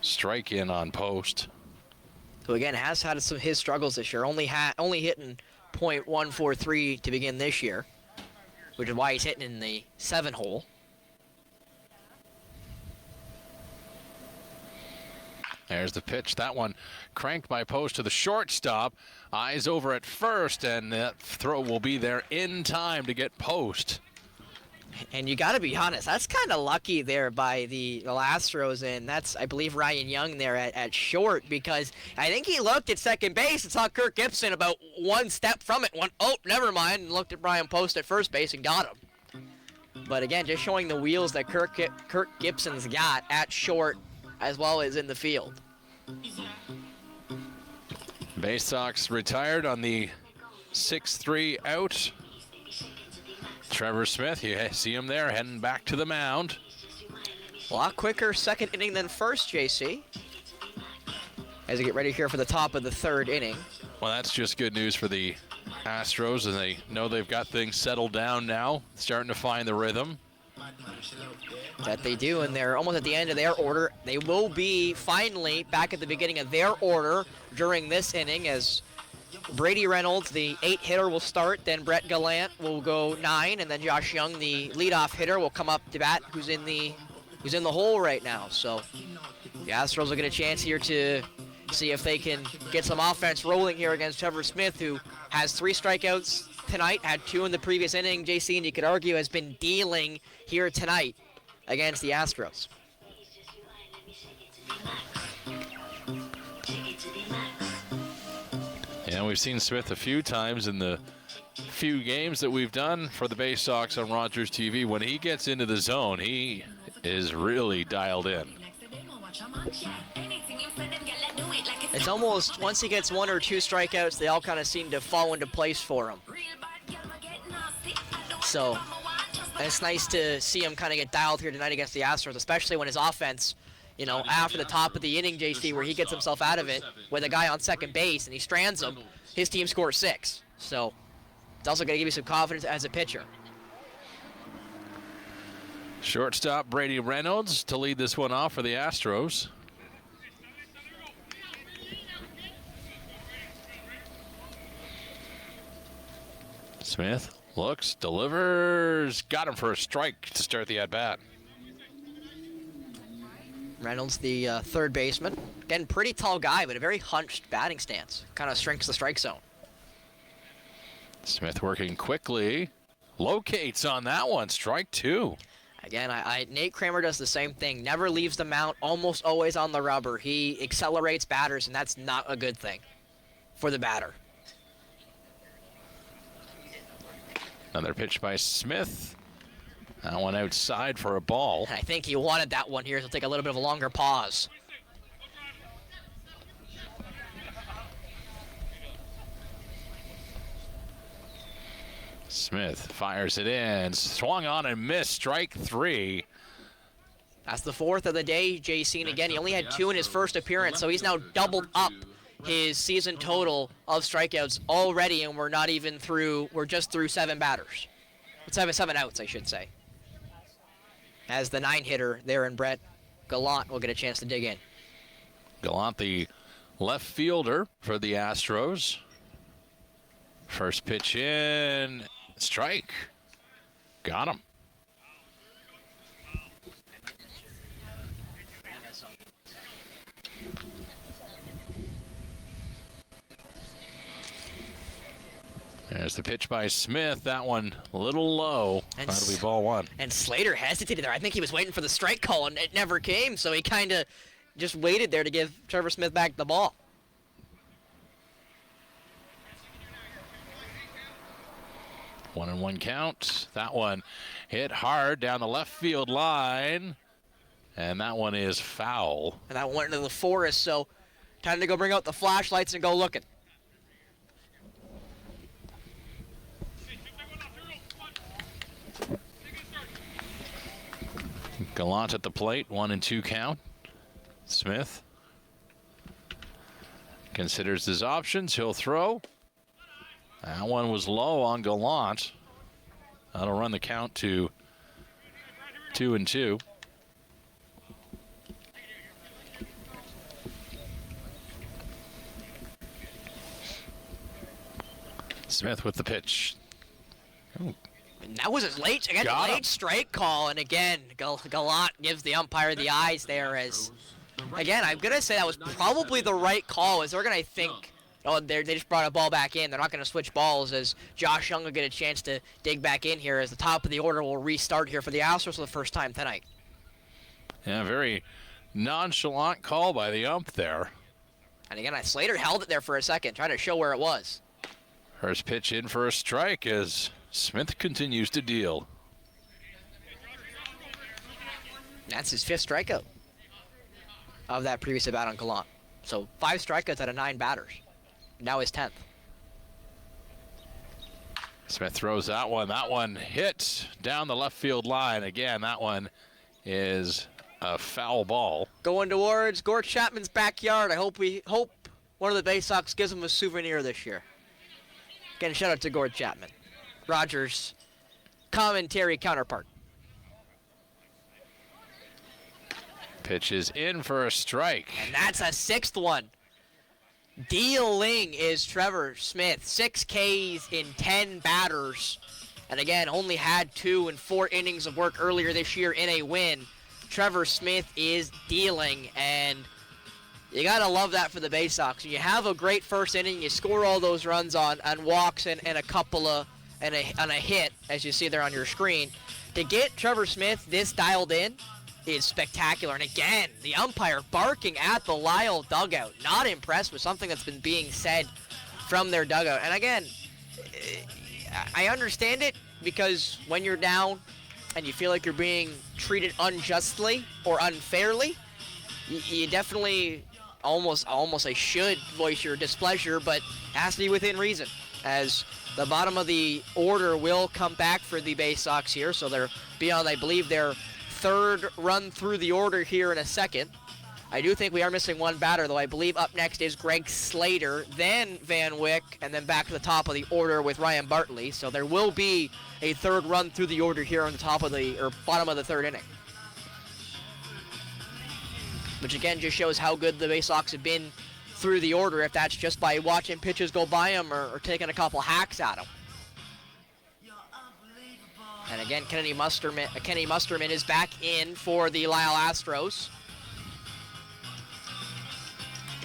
Strike in on Post. Who again has had some his struggles this year. Only hitting .143 to begin this year, which is why he's hitting in the 7 hole. There's the pitch. That one cranked by Post to the shortstop. Eyes over at first, and that throw will be there in time to get Post. And you got to be honest, that's kind of lucky there by the Astros, and that's, I believe, Ryan Young there at short, because I think he looked at second base and saw Kirk Gibson about 1 step from it, went, oh, never mind, and looked at Brian Post at first base and got him. But again, just showing the wheels that Kirk Gibson's got at short as well as in the field. Baysox retired on the 6-3 out. Trevor Smith, you see him there heading back to the mound. A lot quicker second inning than first, JC. as we get ready here for the top of the third inning. Well, that's just good news for the Astros, and they know they've got things settled down now, starting to find the rhythm. That they do, and they're almost at the end of their order. They will be finally back at the beginning of their order during this inning, as Brady Reynolds, the 8 hitter, will start. Then Brett Gallant will go 9, and then Josh Young, the leadoff hitter, will come up to bat, who's in the hole right now. So the Astros will get a chance here to see if they can get some offense rolling here against Trevor Smith, who has 3 strikeouts tonight, had 2 in the previous inning. JC, and you could argue has been dealing here tonight against the Astros. Yeah, we've seen Smith a few times in the few games that we've done for the Baysox on Rogers TV. When he gets into the zone, he is really dialed in. It's almost, once he gets 1 or 2 strikeouts, they all kind of seem to fall into place for him. So it's nice to see him kind of get dialed here tonight against the Astros, especially when his offense, you know, after the top of the inning, JC, where he gets himself out of it with a guy on second base and he strands him, his team scores 6. So it's also going to give you some confidence as a pitcher. Shortstop Brady Reynolds to lead this one off for the Astros. Smith looks, delivers, got him for a strike to start the at-bat. Reynolds, the third baseman. Again, pretty tall guy, but a very hunched batting stance. Kind of shrinks the strike zone. Smith working quickly. Locates on that one. Strike 2. Again, Nate Kramer does the same thing. Never leaves the mount, almost always on the rubber. He accelerates batters, and that's not a good thing for the batter. Another pitch by Smith. That one outside for a ball. And I think he wanted that one here, so he'll take a little bit of a longer pause. Smith fires it in. Swung on and missed. Strike 3. That's the 4th of the day, JC. And again, he only had 2 in his first appearance, so he's now doubled up his season total of strikeouts already, and we're not even through, we're just through 7 batters. 7 outs, I should say. As the 9 hitter there in Brett Gallant will get a chance to dig in. Gallant, the left fielder for the Astros. First pitch in, strike. Got him. There's the pitch by Smith. That one a little low. And That'll be ball 1. And Slater hesitated there. I think he was waiting for the strike call, and it never came, so he kind of just waited there to give Trevor Smith back the ball. One and 1 count. That one hit hard down the left field line, and that one is foul. And that went into the forest, so time to go bring out the flashlights and go looking. Gallant at the plate, 1 and 2 count. Smith considers his options. He'll throw. That one was low on Gallant. That'll run the count to 2 and 2. Smith with the pitch. Ooh. And that was a late strike call, and again, Gallant gives the umpire the eyes there. As again, I'm gonna say that was probably the right call, as they're gonna think, oh, they just brought a ball back in. They're not gonna switch balls, as Josh Young will get a chance to dig back in here, as the top of the order will restart here for the Astros for the first time tonight. Yeah, very nonchalant call by the ump there. And again, Slater held it there for a second, trying to show where it was. First pitch in for a strike as Smith continues to deal. That's his 5th strikeout of that previous at bat on Gallant. So 5 strikeouts out of 9 batters. Now his 10th. Smith throws that one. That one hits down the left field line. Again, that one is a foul ball. Going towards Gord Chapman's backyard. I hope one of the Baysox gives him a souvenir this year. Again, shout out to Gord Chapman, Rogers' commentary counterpart. Pitch is in for a strike. And that's a sixth one. Dealing is Trevor Smith. 6 Ks in 10 batters. And again, only had 2 and 4 innings of work earlier this year in a win. Trevor Smith is dealing, and you gotta love that for the Baysox. You have a great first inning, you score all those runs on walks and a couple of and a hit, as you see there on your screen. To get Trevor Smith this dialed in is spectacular. And again, the umpire barking at the Lisle dugout. Not impressed with something that's been being said from their dugout. And again, I understand it, because when you're down and you feel like you're being treated unjustly or unfairly, you definitely almost I should voice your displeasure, but it has to be within reason, as the bottom of the order will come back for the Baysox here. So they're beyond, I believe, their third run through the order here in a second. I do think we are missing one batter, though. I believe up next is Greg Slater, then Van Wyck, and then back to the top of the order with Ryan Bartley. So there will be a third run through the order here on the top of the, or bottom of the third inning. Which again just shows how good the Baysox have been through the order, if that's just by watching pitches go by them or taking a couple hacks at them. And again, Kenny Musterman is back in for the Lisle Astros.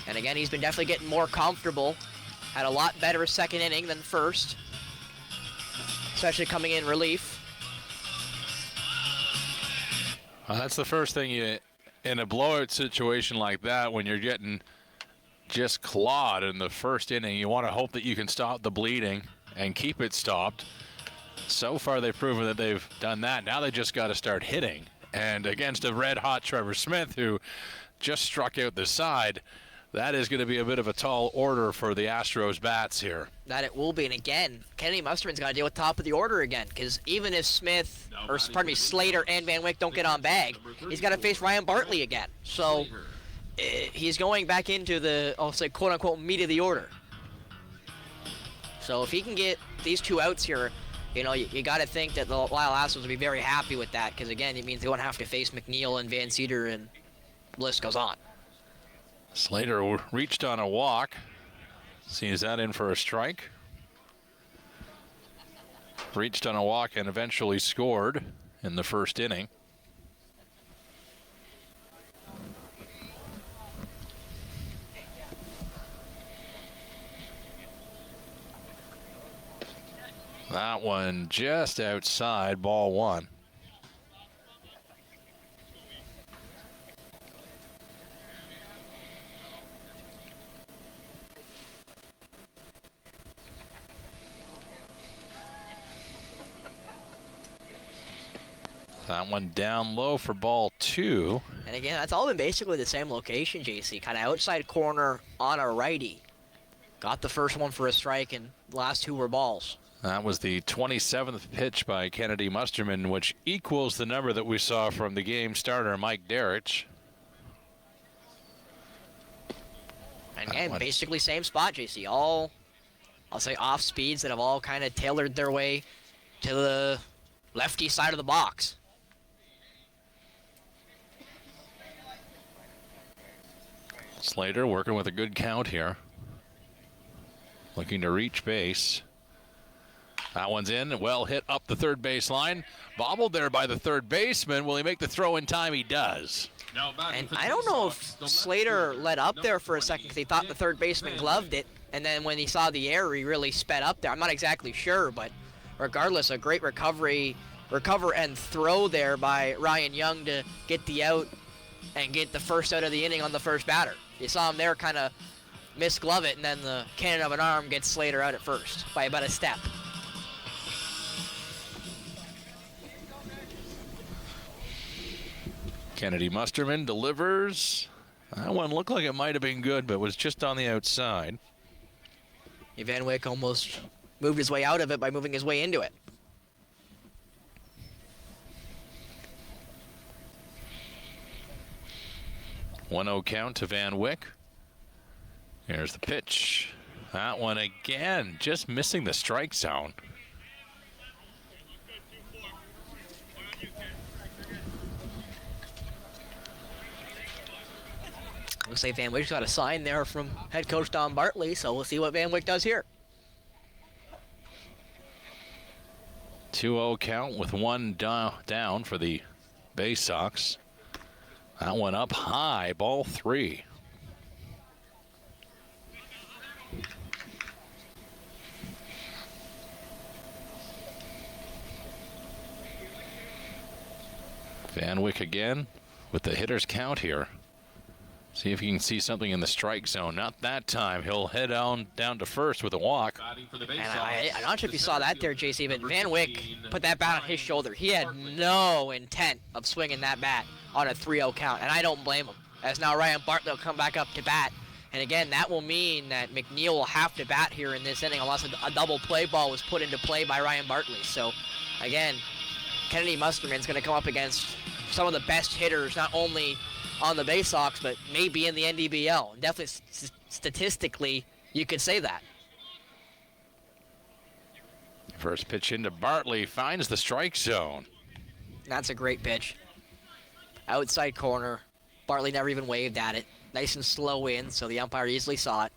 And again, he's been definitely getting more comfortable. Had a lot better second inning than first, especially coming in relief. Well, that's the first thing in a blowout situation like that, when you're getting just clawed in the first inning, you want to hope that you can stop the bleeding and keep it stopped. So far, they've proven that they've done that. Now they just got to start hitting. And against a red-hot Trevor Smith, who just struck out the side, that is going to be a bit of a tall order for the Astros bats here. That it will be. And again, Kennedy Musterman's got to deal with top of the order again, because even if Slater and Van Wyck don't get on bag, he's got to face Ryan Bartley again. So he's going back into the, I'll say, quote-unquote, meat of the order. So if he can get these two outs here, you know, you got to think that the Lisle Astros will be very happy with that, because again, it means they won't have to face McNeil and Van Cedar, and the list goes on. Slater reached on a walk. Sees that in for a strike. Reached on a walk and eventually scored in the first inning. That one just outside, ball one. That one down low for ball two. And again, that's all been basically the same location, JC. Kind of outside corner on a righty. Got the first one for a strike, and the last two were balls. That was the 27th pitch by Kennedy Musterman, which equals the number that we saw from the game starter, Mike Derich. And again, basically same spot, JC. All, I'll say, off speeds that have all kind of tailored their way to the lefty side of the box. Slater working with a good count here. Looking to reach base. That one's in, well hit up the third base line. Bobbled there by the third baseman. Will he make the throw in time? He does. And I don't know if Slater let up there for a second, because he thought the third baseman gloved it. And then when he saw the error, he really sped up there. I'm not exactly sure, but regardless, a great recover and throw there by Ryan Young to get the out and get the first out of the inning on the first batter. You saw him there kind of misglove it, and then the cannon of an arm gets Slater out at first by about a step. Kennedy Musterman delivers. That one looked like it might have been good, but was just on the outside. Van Wyck almost moved his way out of it by moving his way into it. 1-0 count to Van Wyck. Here's the pitch. That one again, just missing the strike zone. Looks like Van Wyck's got a sign there from head coach Don Bartley, so we'll see what Van Wyck does here. 2-0 count with one down for the Baysox. That one up high, ball 3. Van Wyck again with the hitter's count here. See if you can see something in the strike zone. Not that time. He'll head down to first with a walk. And I'm not sure if you saw that there, JC, but Van Wyck put that bat on his shoulder. He had no intent of swinging that bat on a 3-0 count, and I don't blame him. As now Ryan Bartley will come back up to bat. And again, that will mean that McNeil will have to bat here in this inning unless a double play ball was put into play by Ryan Bartley. So, again, Kennedy Musterman's going to come up against some of the best hitters, not only on the Baysox, but maybe in the NDBL. Definitely statistically, you could say that. First pitch into Bartley, finds the strike zone. That's a great pitch. Outside corner. Bartley never even waved at it. Nice and slow in, so the umpire easily saw it.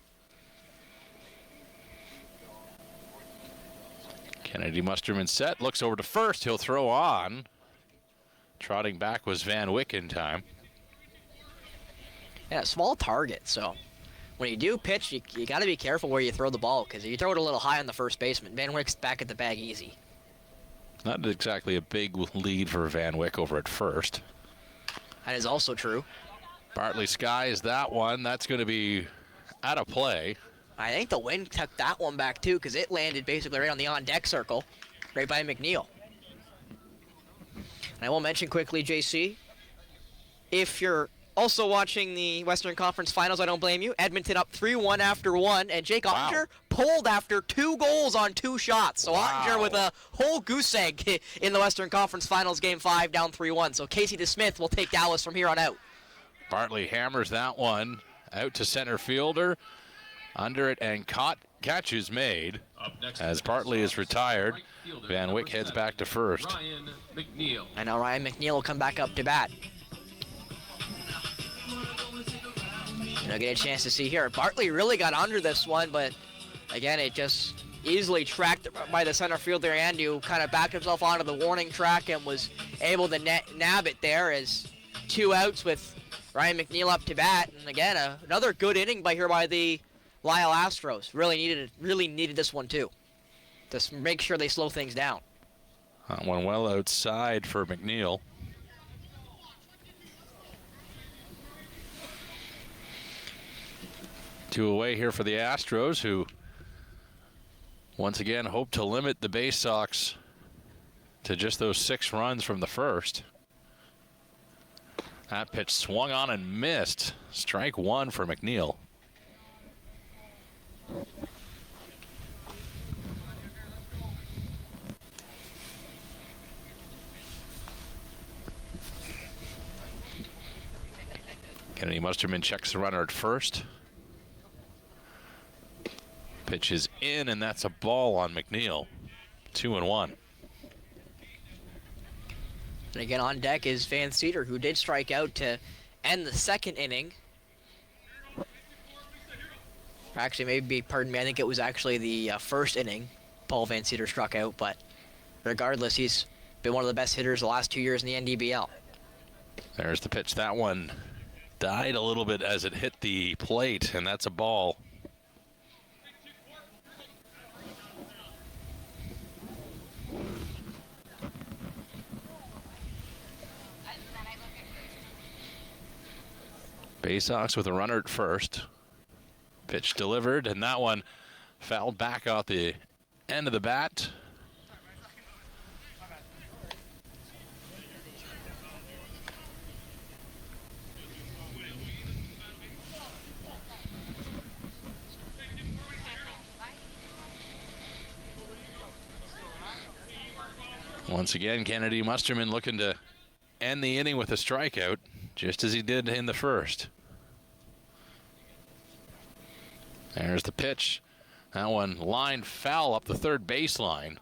Kennedy Musterman set, looks over to first. He'll throw on. Trotting back was Van Wyck in time. Yeah, small target, so when you do pitch, you got to be careful where you throw the ball, because if you throw it a little high on the first baseman, Van Wyck's back at the bag easy. Not exactly a big lead for Van Wyck over at first. That is also true. Bartley skies that one. That's going to be out of play. I think the wind took that one back, too, because it landed basically right on the on-deck circle, right by McNeil. And I will mention quickly, JC, if you're also watching the Western Conference Finals, I don't blame you. Edmonton up 3-1 after 1, and Jake Ottinger pulled after 2 goals on 2 shots. So Ottinger with a whole goose egg in the Western Conference Finals Game 5, down 3-1. So Casey DeSmith will take Dallas from here on out. Bartley hammers that one out to center fielder. Under it, and catch is made. As Bartley is retired, Van Wyck heads back to first. Ryan McNeil. I know Ryan McNeil will come back up to bat. And I'll get a chance to see here. Bartley really got under this one, but again, it just easily tracked by the center fielder, and who kind of backed himself onto the warning track and was able to nab it there as 2 outs with Ryan McNeil up to bat. And again, another good inning by the Lisle Astros. Really needed this one too, to make sure they slow things down. That one well outside for McNeil. Two away here for the Astros, who once again hope to limit the Baysox to just those 6 runs from the first. That pitch swung on and missed. Strike 1 for McNeil. Kennedy Musterman checks the runner at first. Pitch is in, and that's a ball on McNeil. 2-1. And again, on deck is Van Cedar, who did strike out to end the second inning. Actually, pardon me, I think it was actually the first inning Paul Van Cedar struck out, but regardless, he's been one of the best hitters the last 2 years in the NDBL. There's the pitch. That one died a little bit as it hit the plate, and that's a ball. Baysox with a runner at first. Pitch delivered, and that one fouled back out the end of the bat. Once again, Kennedy Musterman looking to end the inning with a strikeout, just as he did in the first. There's the pitch. That one line foul up the third baseline.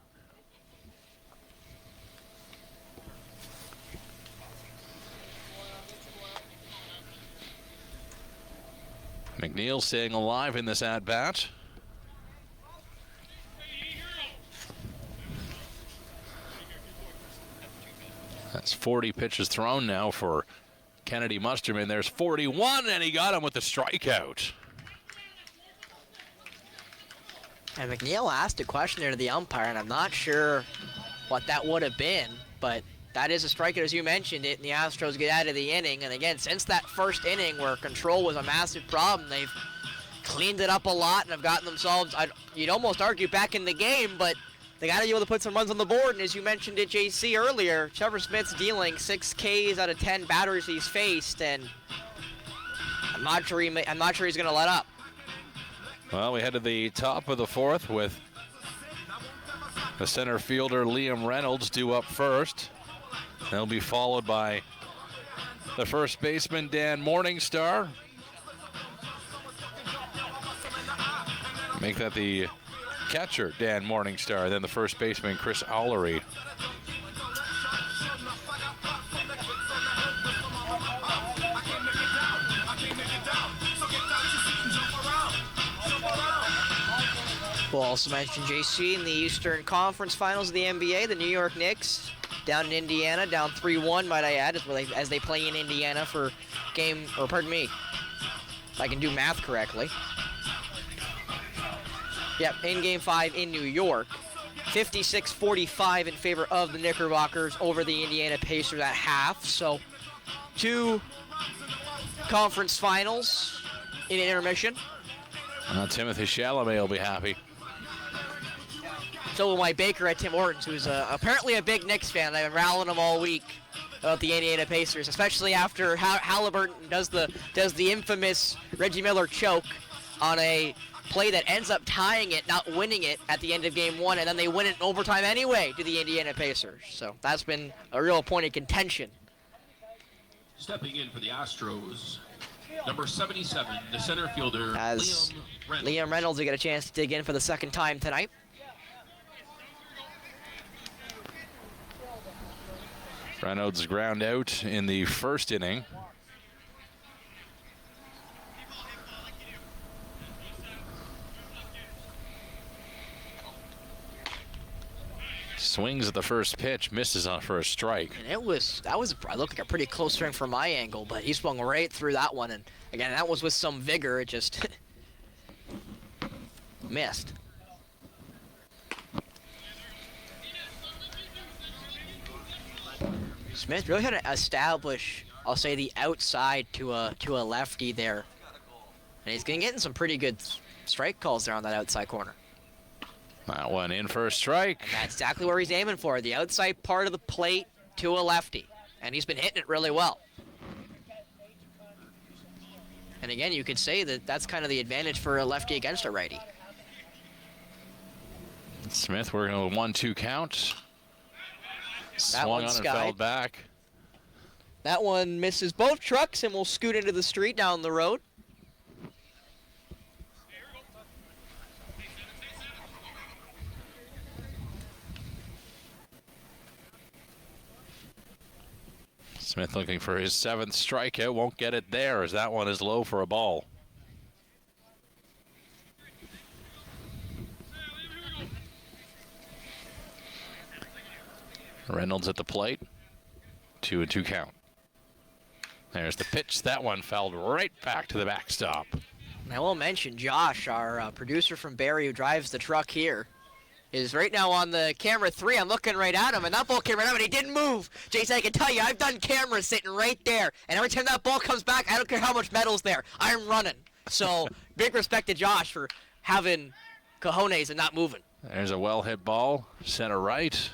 McNeil staying alive in this at-bat. That's 40 pitches thrown now for Kennedy Musterman. There's 41, and he got him with the strikeout. And McNeil asked a question there to the umpire, and I'm not sure what that would have been, but that is a strikeout, as you mentioned it, and the Astros get out of the inning. And again, since that first inning where control was a massive problem, they've cleaned it up a lot and have gotten themselves, you'd almost argue, back in the game, but they got to be able to put some runs on the board. And as you mentioned it, JC, earlier, Trevor Smith's dealing 6 Ks out of 10 batters he's faced, and I'm not sure he's going to let up. Well, we head to the top of the fourth with the center fielder Liam Reynolds due up first. They'll be followed by the first baseman Dan Morningstar. Make that the catcher Dan Morningstar, then the first baseman Chris Owlery. We'll also mention JC in the Eastern Conference Finals of the NBA, the New York Knicks down in Indiana, down 3-1, might I add, as they play in Indiana for if I can do math correctly. Yep, in Game 5 in New York. 56-45 in favor of the Knickerbockers over the Indiana Pacers at half. So, 2 conference finals in intermission. Timothy Chalamet will be happy. So will Mike Baker at Tim Hortons, who's apparently a big Knicks fan. I've been rallying him all week about the Indiana Pacers, especially after Halliburton does the infamous Reggie Miller choke on a play that ends up tying it, not winning it at the end of Game 1, and then they win it in overtime anyway to the Indiana Pacers. So that's been a real point of contention. Stepping in for the Astros, number 77, the center fielder, As Liam Reynolds will get a chance to dig in for the second time tonight. Reynolds ground out in the first inning. Swings at the first pitch, misses on for a strike. And it looked like a pretty close swing from my angle, but he swung right through that one. And again, that was with some vigor. It just missed. Smith really had to establish, I'll say, the outside to a lefty there. And he's getting some pretty good strike calls there on that outside corner. That one in for a strike. And that's exactly where he's aiming for, the outside part of the plate to a lefty. And he's been hitting it really well. And again, you could say that that's kind of the advantage for a lefty against a righty. Smith working on a 1-2 count. Swung on and fell back. That one misses both trucks and will scoot into the street down the road. Smith looking for his 7th strikeout. Won't get it there as that one is low for a ball. Reynolds at the plate. 2-2 count. There's the pitch. That one fouled right back to the backstop. I will mention Josh, our producer from Barrie who drives the truck here, is right now on the camera 3. I'm looking right at him, and that ball came right up, and he didn't move. Jason, I can tell you, I've done cameras sitting right there, and every time that ball comes back, I don't care how much metal's there, I'm running. So, big respect to Josh for having cojones and not moving. There's a well-hit ball, center right.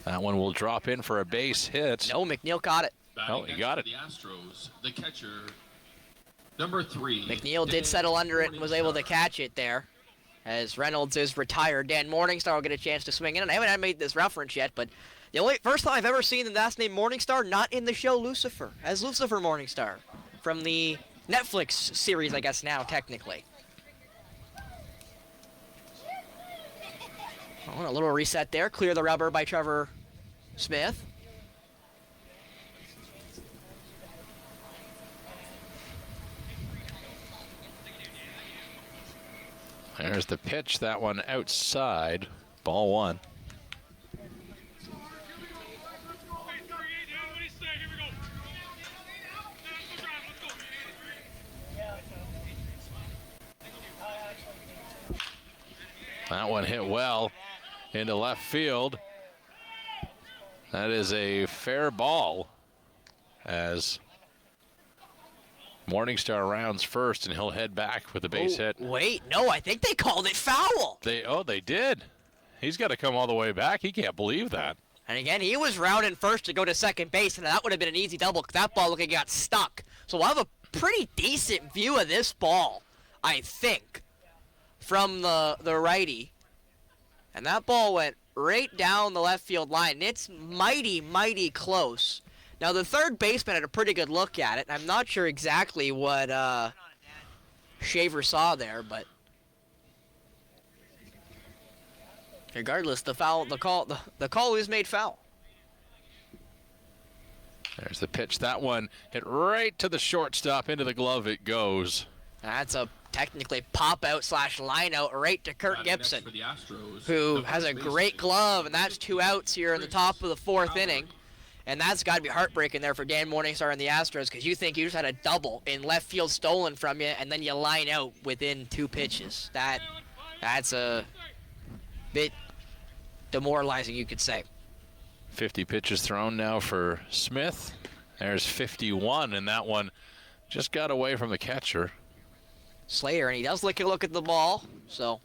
That one will drop in for a base hit. No, McNeil caught it. Oh, he got it. The Astros, the catcher, number 3. McNeil did settle under it and was able to catch it there. As Reynolds is retired, Dan Morningstar will get a chance to swing in. And I haven't made this reference yet, but the first time I've ever seen the last name Morningstar not in the show Lucifer, as Lucifer Morningstar from the Netflix series, I guess, now, technically. Oh, a little reset there. Clear the rubber by Trevor Smith. There's the pitch. That one outside. Ball 1. That one hit well into left field. That is a fair ball as Morningstar rounds first, and he'll head back with a base hit. Wait, no, I think they called it foul. They did. He's got to come all the way back. He can't believe that. And again, he was rounding first to go to second base, and that would have been an easy double because that ball got stuck. So we'll have a pretty decent view of this ball, I think, from the righty. And that ball went right down the left field line. And it's mighty, mighty close. Now, the third baseman had a pretty good look at it. I'm not sure exactly what Shaver saw there, but regardless, the call is made foul. There's the pitch. That one hit right to the shortstop. Into the glove it goes. That's a technically pop-out / line-out right to Kirk Gibson, who has a great glove, and that's 2 outs here in the top of the 4th inning. And that's got to be heartbreaking there for Dan Morningstar and the Astros, because you think you just had a double in left field stolen from you, and then you line out within 2 pitches. That's a bit demoralizing, you could say. 50 pitches thrown now for Smith. There's 51, and that one just got away from the catcher. Slater, and he does look at the ball, so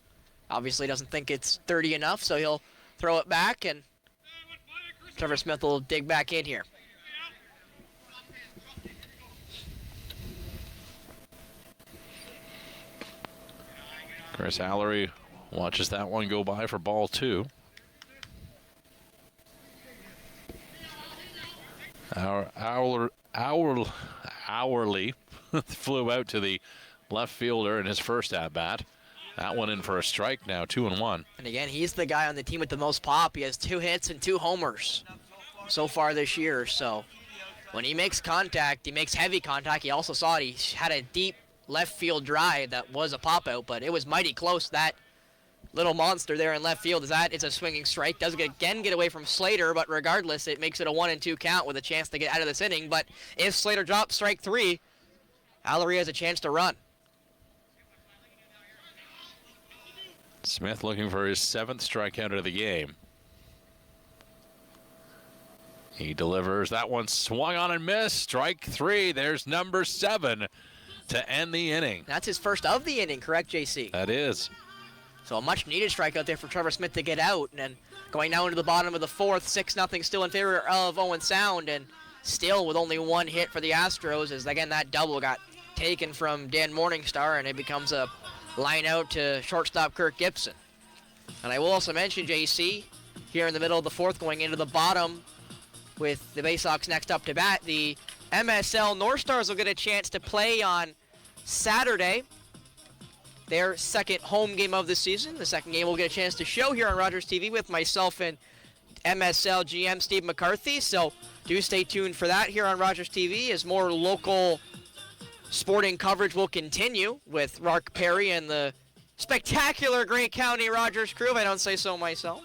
obviously doesn't think it's 30 enough, so he'll throw it back, and Trevor Smith will dig back in here. Chris Allery watches that one go by for ball 2. Hourly flew out to the left fielder in his first at-bat. That one in for a strike now, 2-1. And again, he's the guy on the team with the most pop. He has 2 hits and 2 homers so far this year. So when he makes contact, he makes heavy contact. He also saw it. He had a deep left field drive that was a pop-out, but it was mighty close. That little monster there in left field it's a swinging strike. Does again get away from Slater, but regardless, it makes it a 1-2 count with a chance to get out of this inning. But if Slater drops strike 3, Allery has a chance to run. Smith looking for his 7th strikeout of the game. He delivers. That one swung on and missed. Strike 3. There's number 7 to end the inning. That's his first of the inning, correct, JC? That is. So a much-needed strikeout there for Trevor Smith to get out. And then going down to the bottom of the 4th, 6-0 still in favor of Owen Sound. And still with only 1 hit for the Astros, as again that double got taken from Dan Morningstar, and it becomes a line out to shortstop Kirk Gibson. And I will also mention, JC, here in the middle of the 4th, going into the bottom with the Baysox next up to bat, the MSL North Stars will get a chance to play on Saturday, their 2nd home game of the season. The 2nd game we'll get a chance to show here on Rogers TV with myself and MSL GM Steve McCarthy. So do stay tuned for that here on Rogers TV, as more local sporting coverage will continue with Mark Perry and the spectacular Grey County Rogers crew, if I don't say so myself.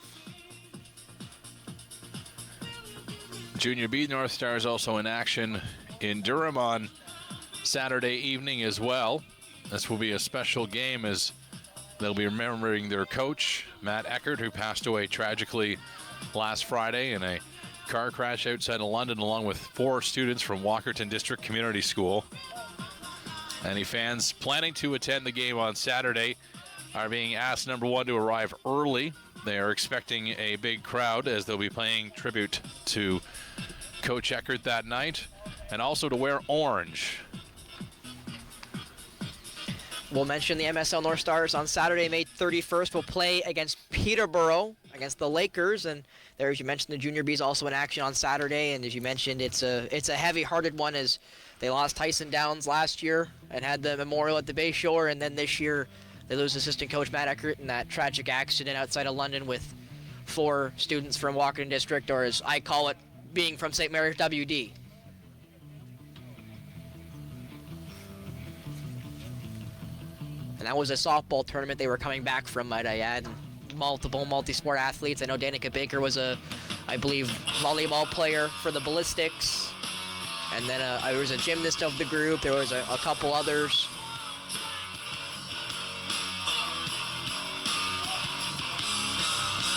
Junior B North Stars also in action in Durham on Saturday evening as well. This will be a special game as they'll be remembering their coach, Matt Eckert, who passed away tragically last Friday in a car crash outside of London, along with 4 students from Walkerton District Community School. Any fans planning to attend the game on Saturday are being asked, number 1, to arrive early. They are expecting a big crowd as they'll be paying tribute to Coach Eckert that night, and also to wear orange. We'll mention the MSL North Stars on Saturday, May 31st, will play against Peterborough. against the Lakers. And there, as you mentioned, the Junior B's also in action on Saturday. And as you mentioned, it's a heavy-hearted one as they lost Tyson Downs last year and had the memorial at the Bay Shore. And then this year, they lose assistant coach Matt Eckert in that tragic accident outside of London with 4 students from Walkerton District, or as I call it, being from St. Mary's WD. And that was a softball tournament they were coming back from, might I add. Multiple multi-sport athletes. I know Danica Baker was I believe, volleyball player for the Ballistics. And then there was a gymnast of the group. There was a couple others.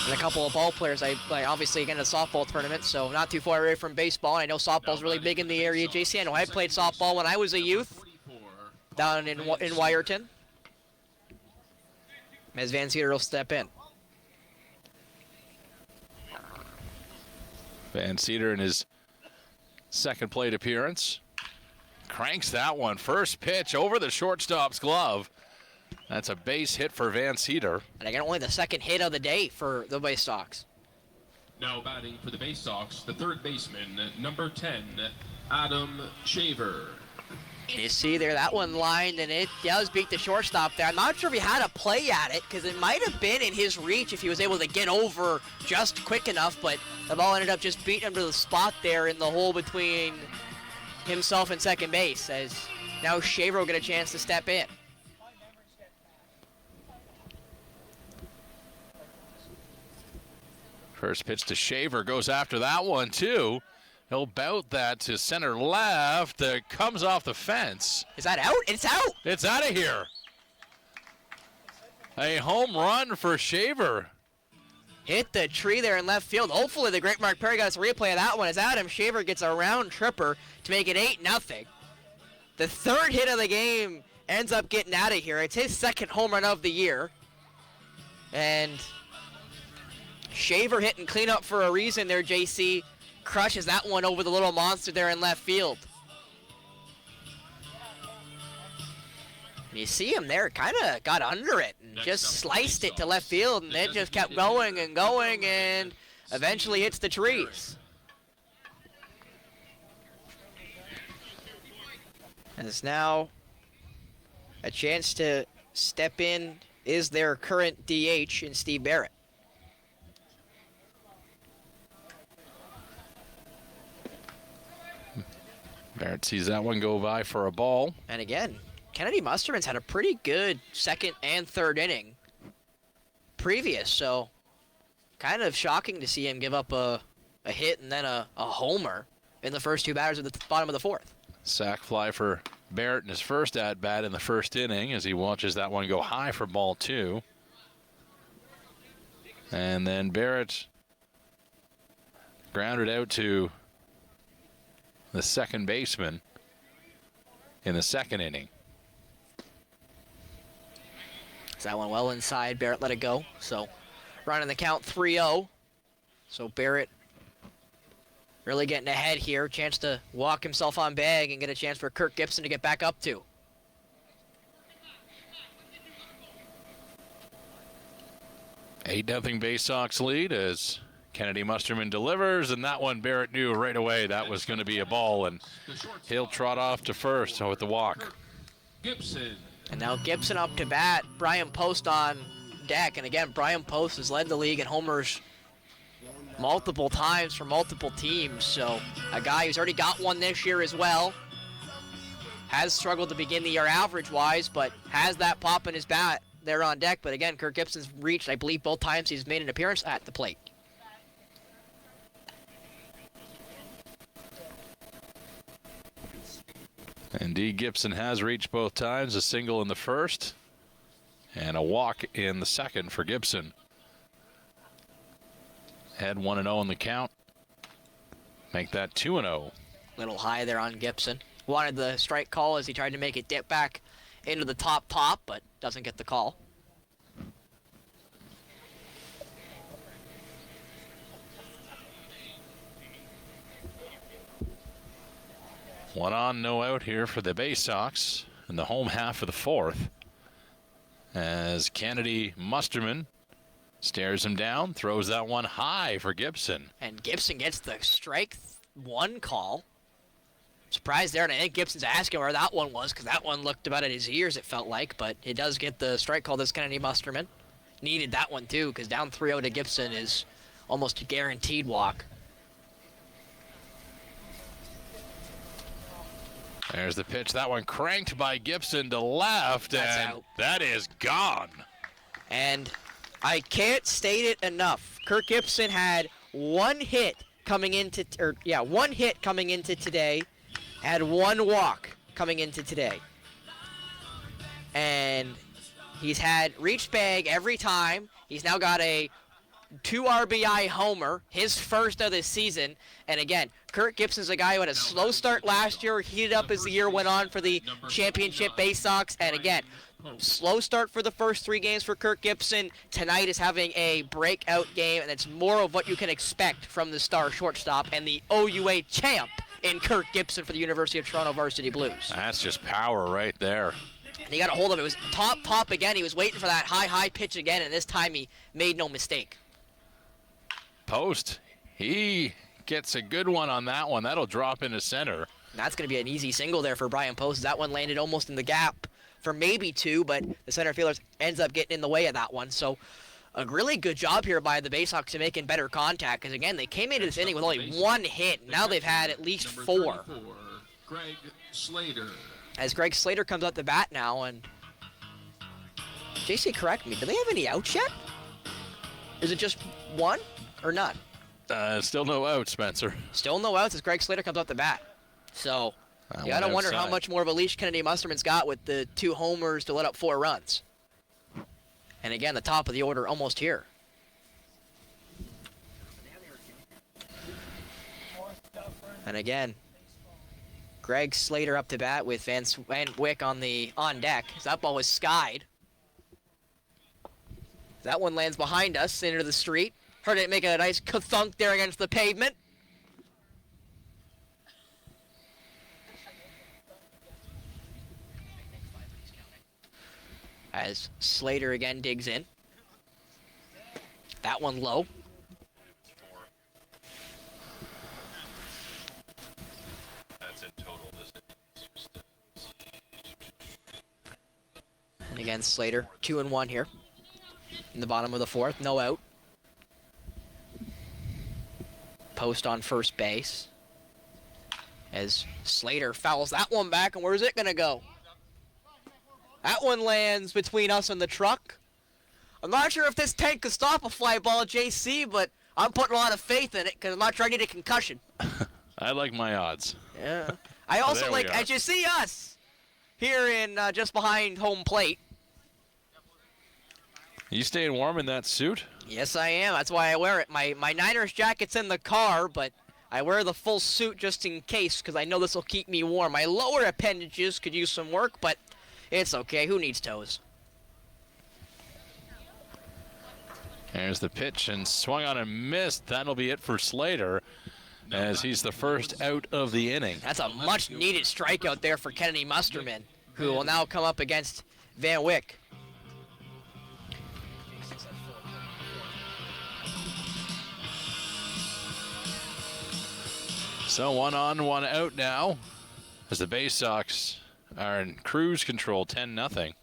And a couple of ball players. I obviously, again, a softball tournament, so not too far away from baseball. I know softball's really big in the area, JC. I know I played softball when I was a youth down in Wyerton. As Van Cedar will step in. Van Cedar in his second plate appearance. Cranks that one. First pitch over the shortstop's glove. That's a base hit for Van Cedar. And again, only the second hit of the day for the Baysox. Now batting for the Baysox, the third baseman, number 10, Adam Shaver. You see there, that one lined, and it does beat the shortstop there. I'm not sure if he had a play at it, because it might have been in his reach if he was able to get over just quick enough, but the ball ended up just beating him to the spot there in the hole between himself and second base, as now Shaver will get a chance to step in. First pitch to Shaver, goes after that one too. He'll bout that to center left. Comes off the fence. Is that out? It's out. It's out of here. A home run for Shaver. Hit the tree there in left field. Hopefully the great Mark Perry got us a replay of that one as Adam Shaver gets a round tripper to make it 8-0. The third hit of the game ends up getting out of here. It's his second home run of the year. And Shaver hitting cleanup for a reason there, JC. Crushes that one over the little monster there in left field. You see him there, kind of got under it and just sliced it to left field, and it just kept going and going, and eventually hits the trees. And it's now a chance to step in is their current DH in Steve Barrett. Barrett sees that one go by for a ball. And again, Kennedy Musterman's had a pretty good second and third inning previous, so kind of shocking to see him give up a hit and then a homer in the first 2 batters at the bottom of the fourth. Sac fly for Barrett in his first at-bat in the first inning as he watches that one go high for ball 2. And then Barrett grounded out to the second baseman in the second inning. So that one well inside. Barrett let it go. So running the count 3-0. So Barrett really getting ahead here. Chance to walk himself on bag and get a chance for Kirk Gibson to get back up to. Eight 0 Baysox lead as Kennedy Musterman delivers, and that one Barrett knew right away that was going to be a ball, and he'll trot off to first with the walk. Gibson. And now Gibson up to bat. Brian Post on deck, and again, Brian Post has led the league in homers multiple times for multiple teams, so a guy who's already got one this year as well. Has struggled to begin the year average-wise, but has that pop in his bat there on deck. But again, Kirk Gibson's reached, I believe, both times he's made an appearance at the plate. Indeed, Gibson has reached both times, a single in the first and a walk in the second for Gibson. Had 1-0 in the count. Make that 2-0. Little high there on Gibson. Wanted the strike call as he tried to make it dip back into the top, but doesn't get the call. One on, no out here for the Baysox in the home half of the fourth. As Kennedy Musterman Stares him down, throws that one high for Gibson. And Gibson gets the strike one call. Surprised there, and I think Gibson's asking where that one was, because that one looked about at his ears, it felt like, but it does get the strike call. This Kennedy Musterman needed that one too, because down 3-0 to Gibson is almost a guaranteed walk. There's the pitch. That one cranked by Gibson to left, That's and out. that is gone. And I can't state it enough. Kirk Gibson had one hit coming into today, had one walk coming into today. And he's had reached bag every time. He's now got a 2 RBI homer, his first of the season. And again, Kirk Gibson's a guy who had a slow start last year, heated up as the year went on for the championship Baysox. And again, slow start for the first 3 games for Kirk Gibson. Tonight is having a breakout game, and it's more of what you can expect from the star shortstop and the OUA champ in Kirk Gibson for the University of Toronto Varsity Blues. That's just power right there. And he got a hold of it. It was top again. He was waiting for that high pitch again, and this time he made no mistake. Post. He gets a good one on that one. That'll drop into center. And that's going to be an easy single there for Brian Post. That one landed almost in the gap for maybe 2, but the center fielder ends up getting in the way of that one. So a really good job here by the Baysox to making better contact, because again, they came into this inning with only 1 hit. Now they've had at least 4. Greg Slater. As Greg Slater comes up the bat now, and JC, correct me, do they have any outs yet? Is it just 1 or none? Still no out, Spencer. Still no outs as Greg Slater comes up the bat. So you gotta wonder how much more of a leash Kennedy Musterman's got with the 2 homers to let up 4 runs. And again, the top of the order almost here. And again, Greg Slater up to bat with Van Wyck on deck. That ball was skied. That one lands behind us into the street. Heard it make a nice ka-thunk there against the pavement. As Slater again digs in. That one low. That's in total, isn't it? And again, Slater, 2-1 here. In the bottom of the 4th, no out. Post on first base. As Slater fouls that one back, and where's it gonna go? That one lands between us and the truck. I'm not sure if this tank could stop a fly ball, JC, but I'm putting a lot of faith in it because I'm not trying to get a concussion. I like my odds. Yeah. I also there like, we are. as you see us here in just behind home plate. You staying warm in that suit? Yes, I am. That's why I wear it. My Niners jacket's in the car, but I wear the full suit just in case because I know this will keep me warm. My lower appendages could use some work, but it's okay. Who needs toes? There's the pitch and swung on and missed. That'll be it for Slater as he's the first out of the inning. That's a much-needed strikeout there for Kennedy Musterman, who will now come up against Van Wyck. So 1 on, 1 out now as the Baysox are in cruise control, 10-0.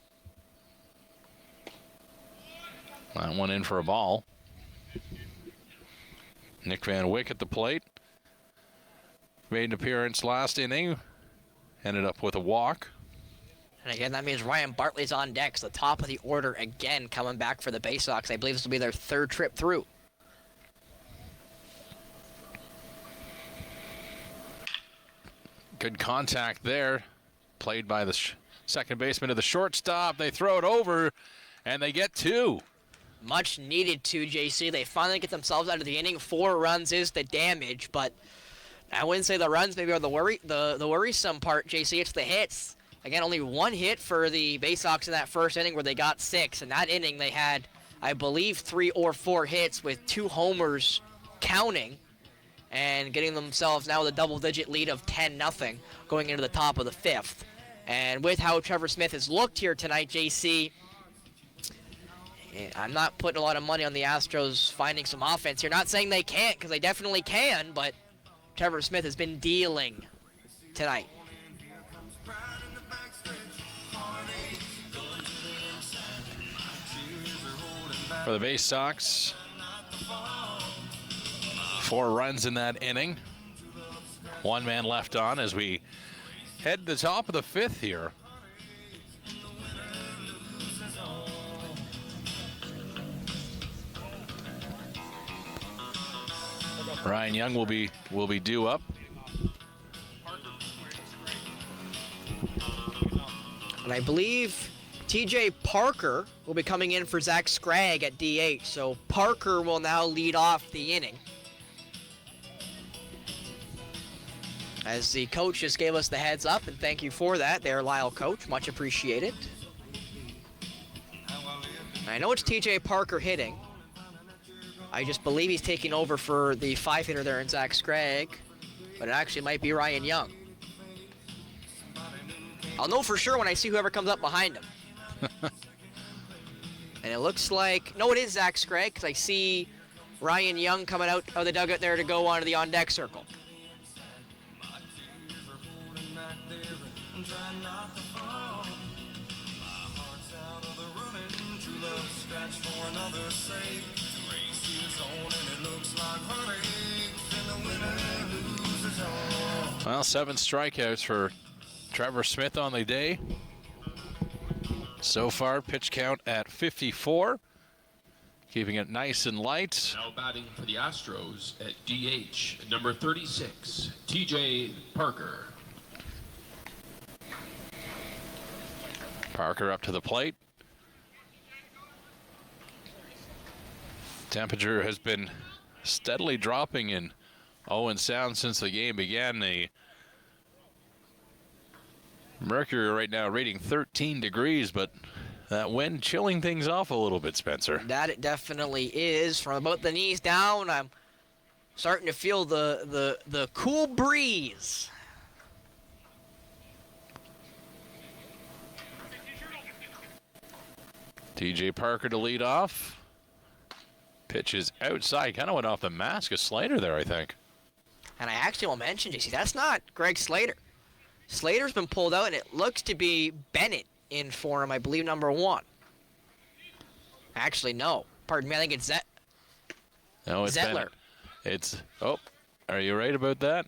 That one in for a ball. Nick Van Wyck at the plate. Made an appearance last inning. Ended up with a walk. And again, that means Ryan Bartley's on deck. So the top of the order again coming back for the Baysox. I believe this will be their 3rd trip through. Good contact there. Played by the second baseman to the shortstop. They throw it over, and they get 2. Much needed to, JC. They finally get themselves out of the inning. 4 runs is the damage, but I wouldn't say the runs maybe are the worrisome part, JC. It's the hits. Again, only 1 hit for the Baysox in that first inning where they got 6. In that inning, they had, I believe, 3 or 4 hits with 2 homers counting and getting themselves now with a double-digit lead of 10-0 going into the top of the 5th. And with how Trevor Smith has looked here tonight, JC, I'm not putting a lot of money on the Astros finding some offense here. Not saying they can't, because they definitely can, but Trevor Smith has been dealing tonight. For the Baysox, 4 runs in that inning. 1 man left on as we head to the top of the 5th here. Ryan Young will be due up. And I believe TJ Parker will be coming in for Zach Scragg at DH. So Parker will now lead off the inning. As the coach just gave us the heads up, and thank you for that there, Lisle coach. Much appreciated. I know it's TJ Parker hitting. I just believe he's taking over for the 5-hitter there in Zach Scragg, but it actually might be Ryan Young. I'll know for sure when I see whoever comes up behind him. And it looks like, no, it is Zach Scragg, because I see Ryan Young coming out of the dugout there to go onto the on-deck circle. Well, 7 strikeouts for Trevor Smith on the day. So far, pitch count at 54. Keeping it nice and light. Now batting for the Astros at DH, number 36, TJ Parker. Parker up to the plate. Temperature has been steadily dropping in Owen Sound since the game began. The mercury right now reading 13 degrees, but that wind chilling things off a little bit, Spencer. That it definitely is. From about the knees down, I'm starting to feel the cool breeze. TJ Parker to lead off. Pitch is outside. Kind of went off the mask of Slater there, I think. And I actually will mention, JC, that's not Greg Slater. Slater's been pulled out, and it looks to be Bennett in for him, I believe, number 1. Actually, no. Pardon me, I think it's No, it's Zettler. Bennett. It's, oh, are you right about that?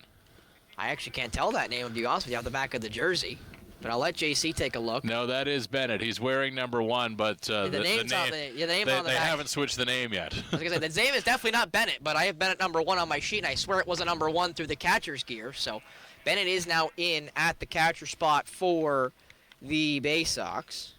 I actually can't tell that name, to be honest with you, off the back of the jersey. But I'll let JC take a look. No, that is Bennett. He's wearing number 1, but The name's on the name on the they back. haven't switched the name yet. I was going to say, the name is definitely not Bennett, but I have Bennett number 1 on my sheet, and I swear it was a number 1 through the catcher's gear. So Bennett is now in at the catcher spot for the Baysox.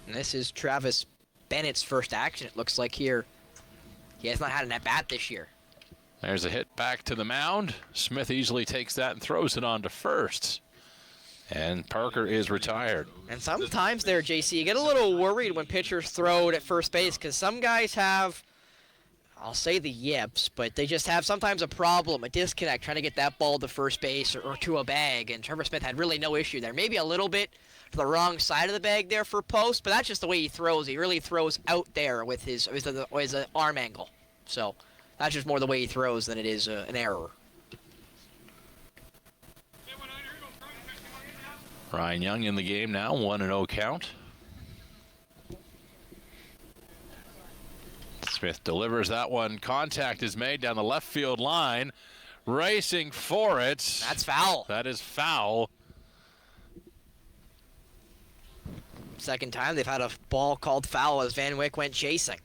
And this is Travis Bennett's first action, it looks like here. He has not had an at-bat this year. There's a hit back to the mound. Smith easily takes that and throws it on to first. And Parker is retired. And sometimes there, JC, you get a little worried when pitchers throw it at first base because some guys have, I'll say the yips, but they just have sometimes a problem, a disconnect, trying to get that ball to first base or to a bag. And Trevor Smith had really no issue there. Maybe a little bit to the wrong side of the bag there for post, but that's just the way he throws. He really throws out there with his arm angle. So that's just more the way he throws than it is an error. Ryan Young in the game now, 1-0 count. Smith delivers that one. Contact is made down the left field line. Racing for it. That's foul. That is foul. Second time they've had a ball called foul as Van Wyck went chasing.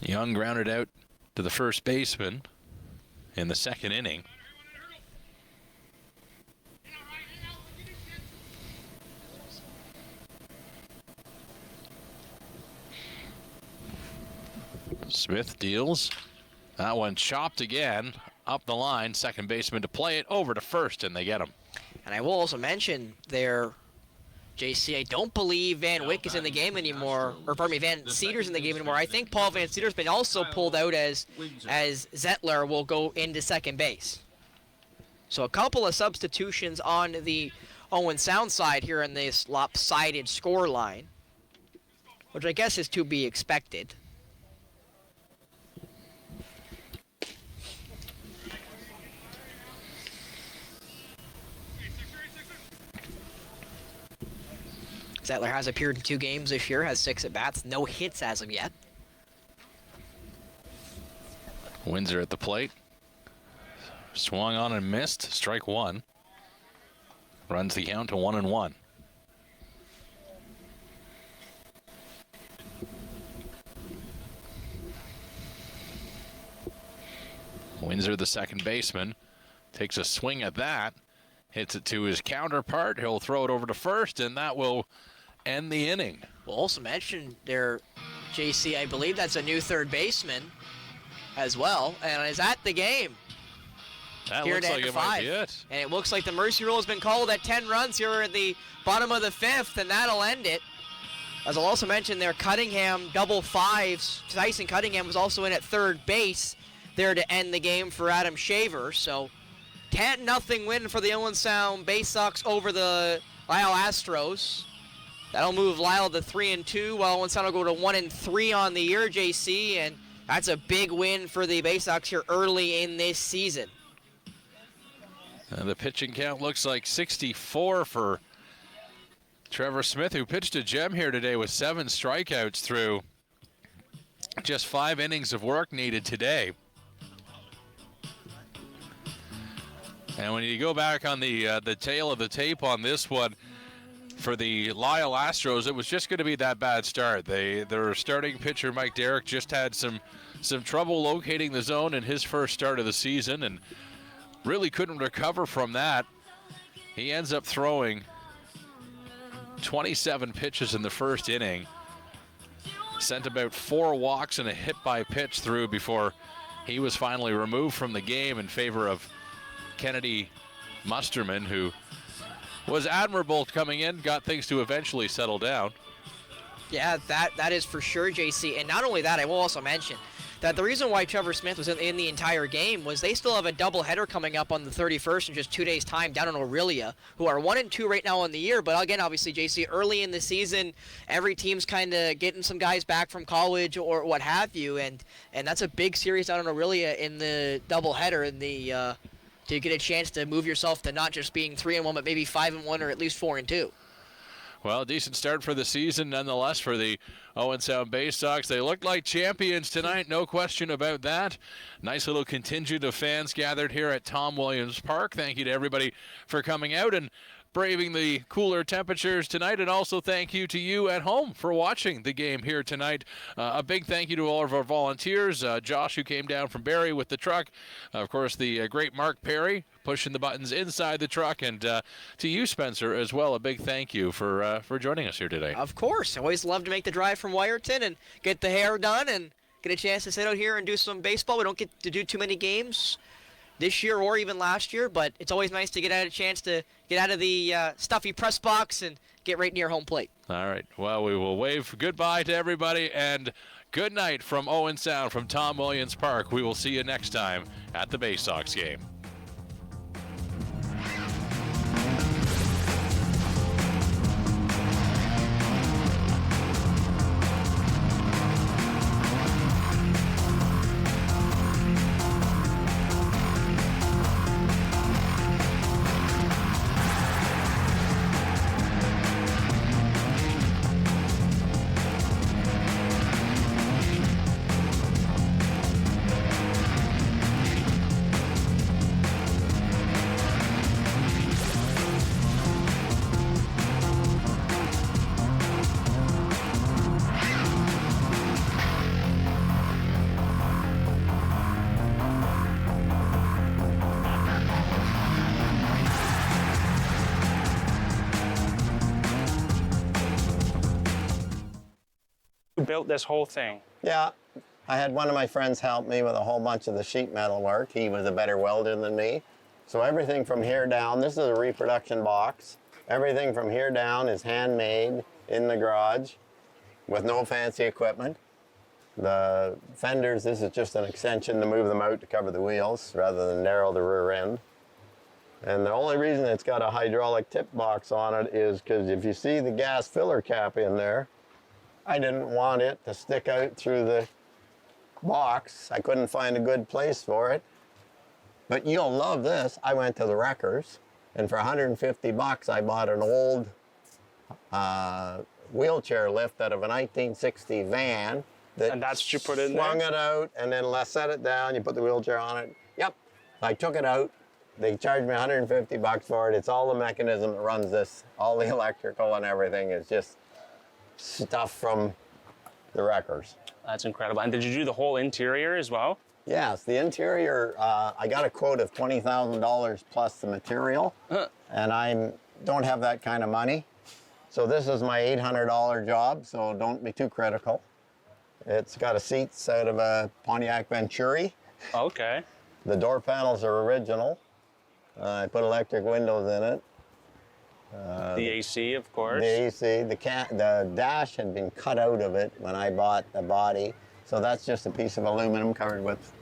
Young grounded out to the first baseman in the second inning. Smith deals. That one chopped again. Up the line. Second baseman to play it over to first, and they get him. And I will also mention there, JC, I don't believe Van Wyck is in the game anymore, or pardon me, Van Cedar's in the game anymore. I think Paul Van Cedar's been also pulled out as Zettler will go into second base. So a couple of substitutions on the Owen Sound side here in this lopsided score line, which I guess is to be expected. Zettler has appeared in 2 games this year, has 6 at-bats, no hits as of yet. Windsor at the plate. Swung on and missed. Strike 1. Runs the count to 1-1. Windsor, the second baseman, takes a swing at that. Hits it to his counterpart. He'll throw it over to first, and that will end the inning. We'll also mention there, JC, I believe that's a new third baseman as well, and is at the game. That Here looks at like it 5. might be it. And it looks like the mercy rule has been called at 10 runs here at the bottom of the 5th, and that'll end it. As I'll also mention there, Cunningham, double 5s. Tyson Cunningham was also in at third base there to end the game for Adam Shaver. So 10-0 win for the Owen Sound Baysox over the Lisle Astros. That'll move Lisle to 3-2, while Owen Sound will go to 1-3 on the year, JC, and that's a big win for the Baysox here early in this season. The pitching count looks like 64 for Trevor Smith, who pitched a gem here today with 7 strikeouts through just 5 innings of work needed today. And when you go back on the tail of the tape on this one, for the Lisle Astros, it was just going to be that bad start. Their starting pitcher, Mike Derrick, just had some trouble locating the zone in his first start of the season and really couldn't recover from that. He ends up throwing 27 pitches in the first inning, sent about 4 walks and a hit by pitch through before he was finally removed from the game in favor of Kennedy Musterman, who was admirable coming in, got things to eventually settle down. Yeah, that is for sure, JC. And not only that, I will also mention that the reason why Trevor Smith was in the entire game was they still have a doubleheader coming up on the 31st in just 2 days' time down in Aurelia, who are 1-2 right now on the year. But again, obviously, JC, early in the season, every team's kind of getting some guys back from college or what have you, and that's a big series down in Aurelia in the doubleheader in the to get a chance to move yourself to not just being 3-1, but maybe 5-1 or at least 4-2. Well, a decent start for the season nonetheless for the Owen Sound Baysox. They looked like champions tonight, no question about that. Nice little contingent of fans gathered here at Tom Williams Park. Thank you to everybody for coming out and braving the cooler temperatures tonight, and also thank you to you at home for watching the game here tonight. A big thank you to all of our volunteers, Josh, who came down from Barrie with the truck, of course the great Mark Perry pushing the buttons inside the truck, and to you, Spencer, as well. A big thank you for joining us here today. Of course. I always love to make the drive from Wyerton and get the hair done and get a chance to sit out here and do some baseball. We don't get to do too many games this year or even last year, but it's always nice to get out a chance to get out of the stuffy press box and get right near home plate. All right. Well, we will wave goodbye to everybody, and good night from Owen Sound from Tom Williams Park. We will see you next time at the Baysox game. Built this whole thing. Yeah, I had one of my friends help me with a whole bunch of the sheet metal work. He was a better welder than me. So everything from here down, this is a reproduction box. Everything from here down is handmade in the garage with no fancy equipment. The fenders, this is just an extension to move them out to cover the wheels rather than narrow the rear end. And the only reason it's got a hydraulic tip box on it is because if you see the gas filler cap in there, I didn't want it to stick out through the box. I couldn't find a good place for it. But you'll love this. I went to the wreckers, and for 150 bucks, I bought an old wheelchair lift out of a 1960 van. And that's what you put in there? Swung it out, and then set it down. You put the wheelchair on it. Yep. I took it out. They charged me 150 bucks for it. It's all the mechanism that runs this. All the electrical and everything is just stuff from the wreckers. That's incredible. And did you do the whole interior as well? Yes, the interior, I got a quote of $20,000 plus the material, and I don't have that kind of money. So this is my $800 job, so don't be too critical. It's got a seats out of a Pontiac Venturi. Okay. The door panels are original. I put electric windows in it. The AC, of course. The AC, the dash had been cut out of it when I bought the body. So that's just a piece of aluminum covered with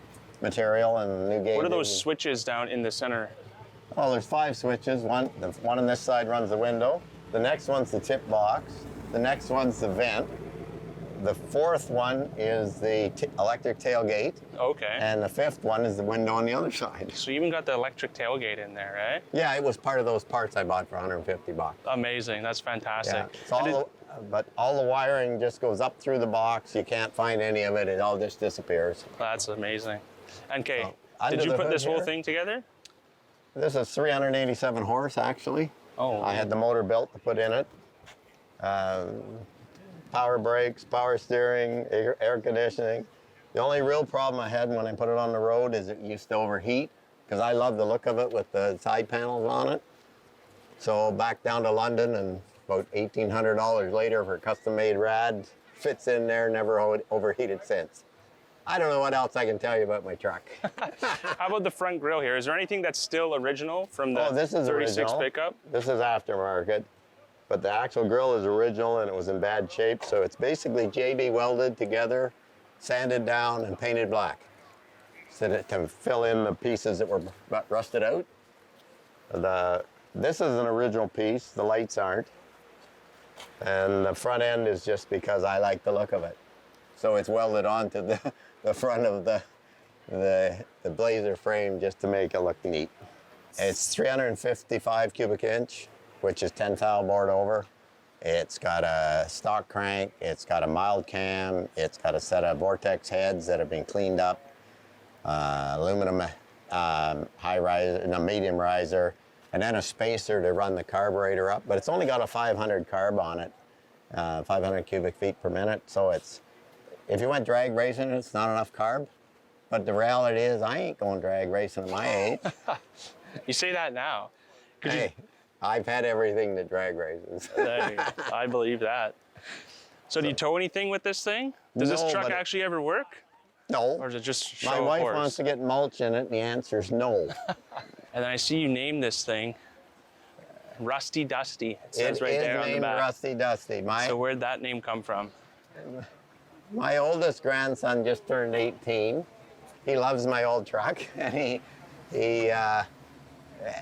material and new gauges. What are those switches down in the center? Oh, there's 5 switches. One on this side runs the window. The next one's the tip box. The next one's the vent. The 4th one is the electric tailgate. Okay. And the 5th one is the window on the other side. So you even got the electric tailgate in there, right? Yeah, it was part of those parts I bought for 150 bucks. Amazing. That's fantastic. Yeah. But all the wiring just goes up through the box. You can't find any of it. It all just disappears. That's amazing. And Kay, Under did you the put hood this whole here? thing together? This is 387 horse, actually. Oh. I had the motor built to put in it. Power brakes, power steering, air conditioning. The only real problem I had when I put it on the road is it used to overheat, because I love the look of it with the side panels on it. So back down to London, and about $1,800 later for a custom-made rad, fits in there, never overheated since. I don't know what else I can tell you about my truck. How about the front grille here? Is there anything that's still original from the This is 36 original. pickup? This is aftermarket, but the actual grille is original and it was in bad shape. So it's basically JB welded together, sanded down, and painted black, so that to fill in the pieces that were rusted out. This is an original piece. The lights aren't, and the front end is just because I like the look of it. So it's welded onto the front of the Blazer frame just to make it look neat. It's 355 cubic inch, which is 10 thou bored over. It's got a stock crank, it's got a mild cam, it's got a set of Vortex heads that have been cleaned up, aluminum high riser, no, medium riser, and then a spacer to run the carburetor up. But it's only got a 500 carb on it, 500 cubic feet per minute. So it's, if you went drag racing, it's not enough carb. But the reality is, I ain't going drag racing at my age. You say that now. Hey, I've had everything that drag races. There you go. I believe that. So do you tow anything with this thing? Does this No, truck but actually ever work? No. Or is it just show My of wife force? wants to get mulch in it, and the answer is no. And then I see you name this thing Rusty Dusty. It says It right is there on the named back. Rusty Dusty. So where'd that name come from? My oldest grandson just turned 18. He loves my old truck, and he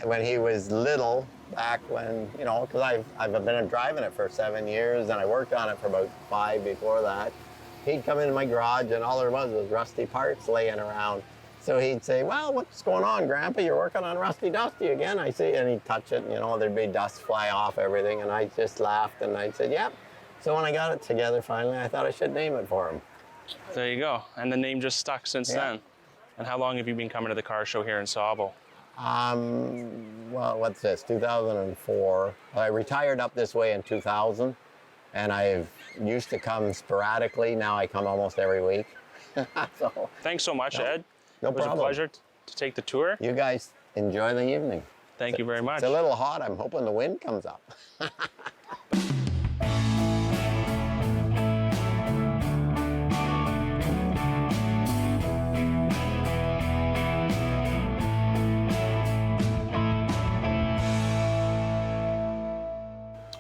when he was little, back when, you know, because I've been driving it for 7 years, and I worked on it for about 5 before that. He'd come into my garage, and all there was rusty parts laying around. So he'd say, "Well, what's going on, Grandpa? You're working on Rusty Dusty again, I see." And he'd touch it, and, you know, there'd be dust fly off everything, and I just laughed, and I said, "Yep." So when I got it together finally, I thought I should name it for him. There you go. And the name just stuck since then. And how long have you been coming to the car show here in Sauble? Well, what's this, 2004. I retired up this way in 2000, and I've used to come sporadically. Now I come almost every week. So, Thanks so much, Ed. no It was problem. a pleasure to take the tour. You guys enjoy the evening. Thank you very much. It's a little hot. I'm hoping the wind comes up.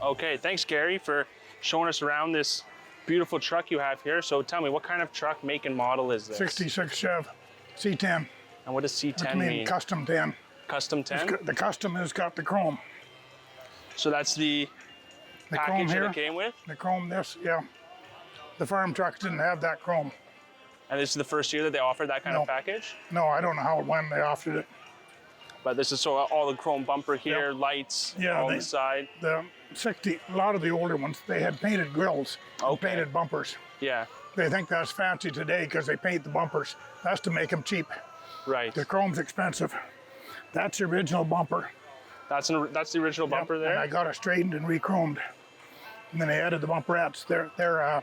Okay, thanks Gary for showing us around this beautiful truck you have here. So tell me, what kind of truck, make and model is this? 66 Chev, C10. And what does C10 I mean, mean? custom 10. Custom 10? The custom has got the chrome. So that's the The package chrome that here, it came with? the chrome this, yeah. The farm trucks didn't have that chrome. And this is the first year that they offered that kind No. of package? No, I don't know how when they offered it. But this is so all the chrome bumper here, Yep. lights Yeah, on the side. The 60, a lot of the older ones, they had painted grills, and Okay. painted bumpers. Yeah, They think that's fancy today because they paint the bumpers. That's to make them cheap. right. The chrome's expensive. That's the original bumper. That's the original bumper Yep, there? And I got it straightened and re-chromed. And then they added the bumperettes. They're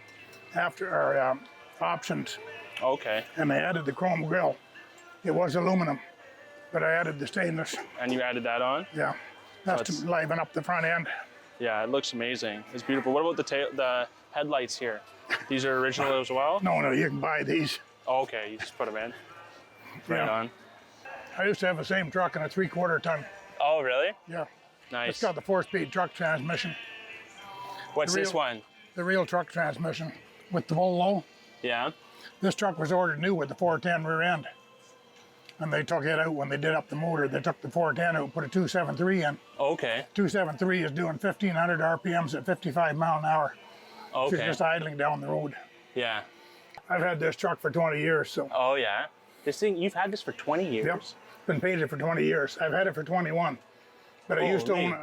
options. Okay. And they added the chrome grill. It was aluminum, but I added the stainless. And you added that on? Yeah, that's That's- to liven up the front end. Yeah, it looks amazing. It's beautiful. What about the headlights here? These are original as well? No, you can buy these. Oh, okay, you just put them in. Right Yeah. on. I used to have the same truck and a 3/4 ton. Oh, really? Yeah, Nice. it's got the 4-speed truck transmission, What's the this real- one? the real truck transmission with the bull low. Yeah. This truck was ordered new with the 410 rear end. And they took it out when they did up the motor. They took the 410 out and put a 273 in. Okay. 273 is doing 1,500 RPMs at 55 mile an hour. So you're Okay. just idling down the road. Yeah. I've had this truck for 20 years, so Oh, yeah. This thing, you've had this for 20 years? yep, been painted for 20 years. I've had it for 21. But I used to Holy. own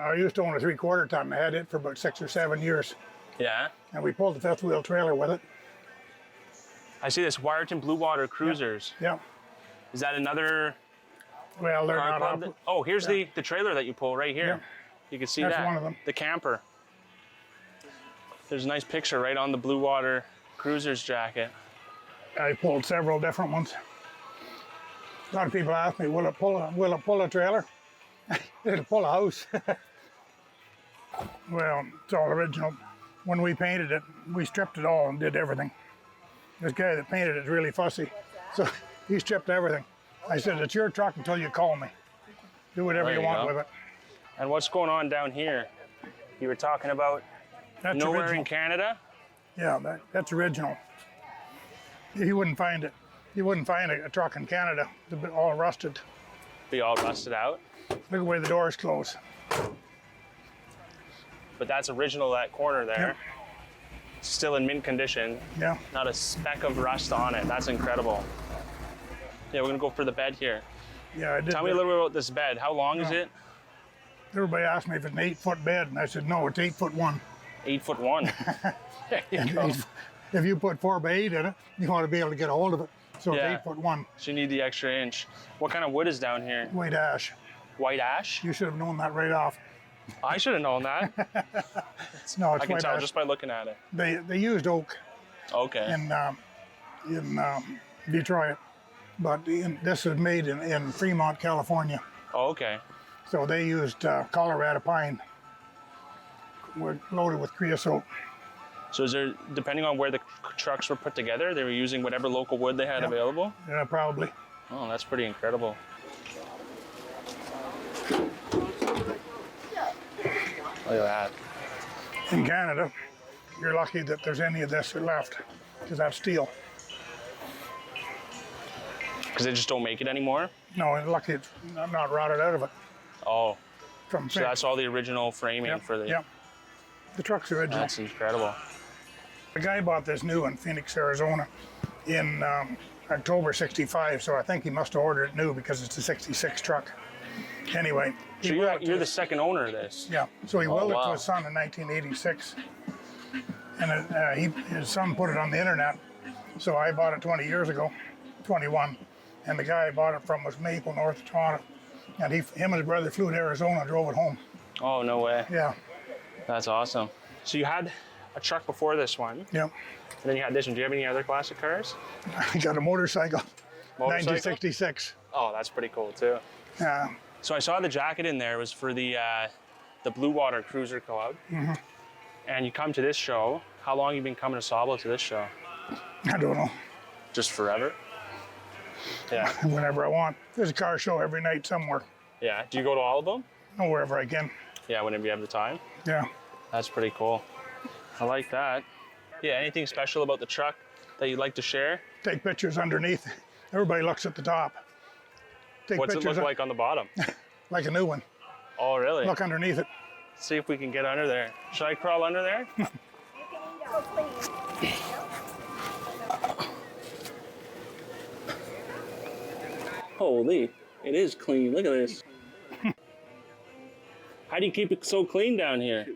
a 3/4 ton. I had it for about 6 or 7 years. Yeah. And we pulled the fifth wheel trailer with it. I see this Wyerton Blue Water Cruisers. Yeah. Is that another Well, they're car not club? up. that- Oh, here's the trailer that you pull right here. Yeah. You can see That's that. one of them. The camper. There's a nice picture right on the Blue Water Cruisers jacket. I pulled several different ones. A lot of people ask me, will it pull a trailer? It'll pull a house. Well, it's all original. When we painted it, we stripped it all and did everything. This guy that painted it is really fussy, so he stripped everything. I said, it's your truck until you call me. Do whatever There you you want go. with it. And what's going on down here? You were talking about That's nowhere original. in Canada? Yeah, that's original. You wouldn't find it. You wouldn't find a truck in Canada. They're all rusted. Be all rusted out. Look at the way the doors close. But that's original, that corner there. Yep. Still in mint condition. Yeah. Not a speck of rust on it. That's incredible. Yeah, we're gonna go for the bed here. Yeah, I did. Tell me a little bit about this bed. How long is Yeah. it? Everybody asked me if it's an 8-foot bed, and I said, no, it's 8'1". 8'1". There you go. If you put 4x8 in it, you want to be able to get a hold of it. So Yeah. it's 8'1", So you need the extra inch. What kind of wood is down here? white ash. White ash? You should have known that right off. I should have known that. No, it's I can white tell ash. just by looking at it. They used oak Okay. in Detroit, but this is made in Fremont, California. Oh, okay. So they used Colorado pine. We're loaded with creosote. So is there, depending on where the trucks were put together, they were using whatever local wood they had Yep. available? Yeah, probably. Oh, that's pretty incredible. Look at that. In Canada, you're lucky that there's any of this left, because that's steel. Because they just don't make it anymore? No, and lucky it's not rotted out of it. Oh, From so that's all the original framing for the... Yep. The truck's original. That's incredible. The guy bought this new in Phoenix, Arizona in October 65, so I think he must have ordered it new because it's a 66 truck. Anyway. he So willed it to you're the his- second owner of this? Yeah, so he willed it wow. to his son in 1986. And his son put it on the internet, so I bought it 20 years ago, 21. And the guy I bought it from was Maple, north of Toronto. And him and his brother flew to Arizona and drove it home. Oh, no way. Yeah, That's awesome. So you had a truck before this one, yeah. and then you had this one. Do you have any other classic cars? I got a motorcycle, Motorcycle? 1966. Oh, that's pretty cool too. So I saw the jacket in there was for the Blue Water Cruiser Club. Mm-hmm. And you come to this show. How long have you been coming to Sauble to this show? I don't know, Just forever? Yeah. whenever I want. There's a car show every night somewhere, Yeah. Do you go to all of them? or wherever I can. Yeah, whenever you have the time. Yeah. That's pretty cool. I like that. Yeah, anything special about the truck that you'd like to share? Take pictures underneath. Everybody looks at the top. Take What's it pictures look like on the bottom? like a new one. Oh, really? Look underneath it. See if we can get under there. Should I crawl under there? Holy, it is clean. Look at this. How do you keep it so clean down here?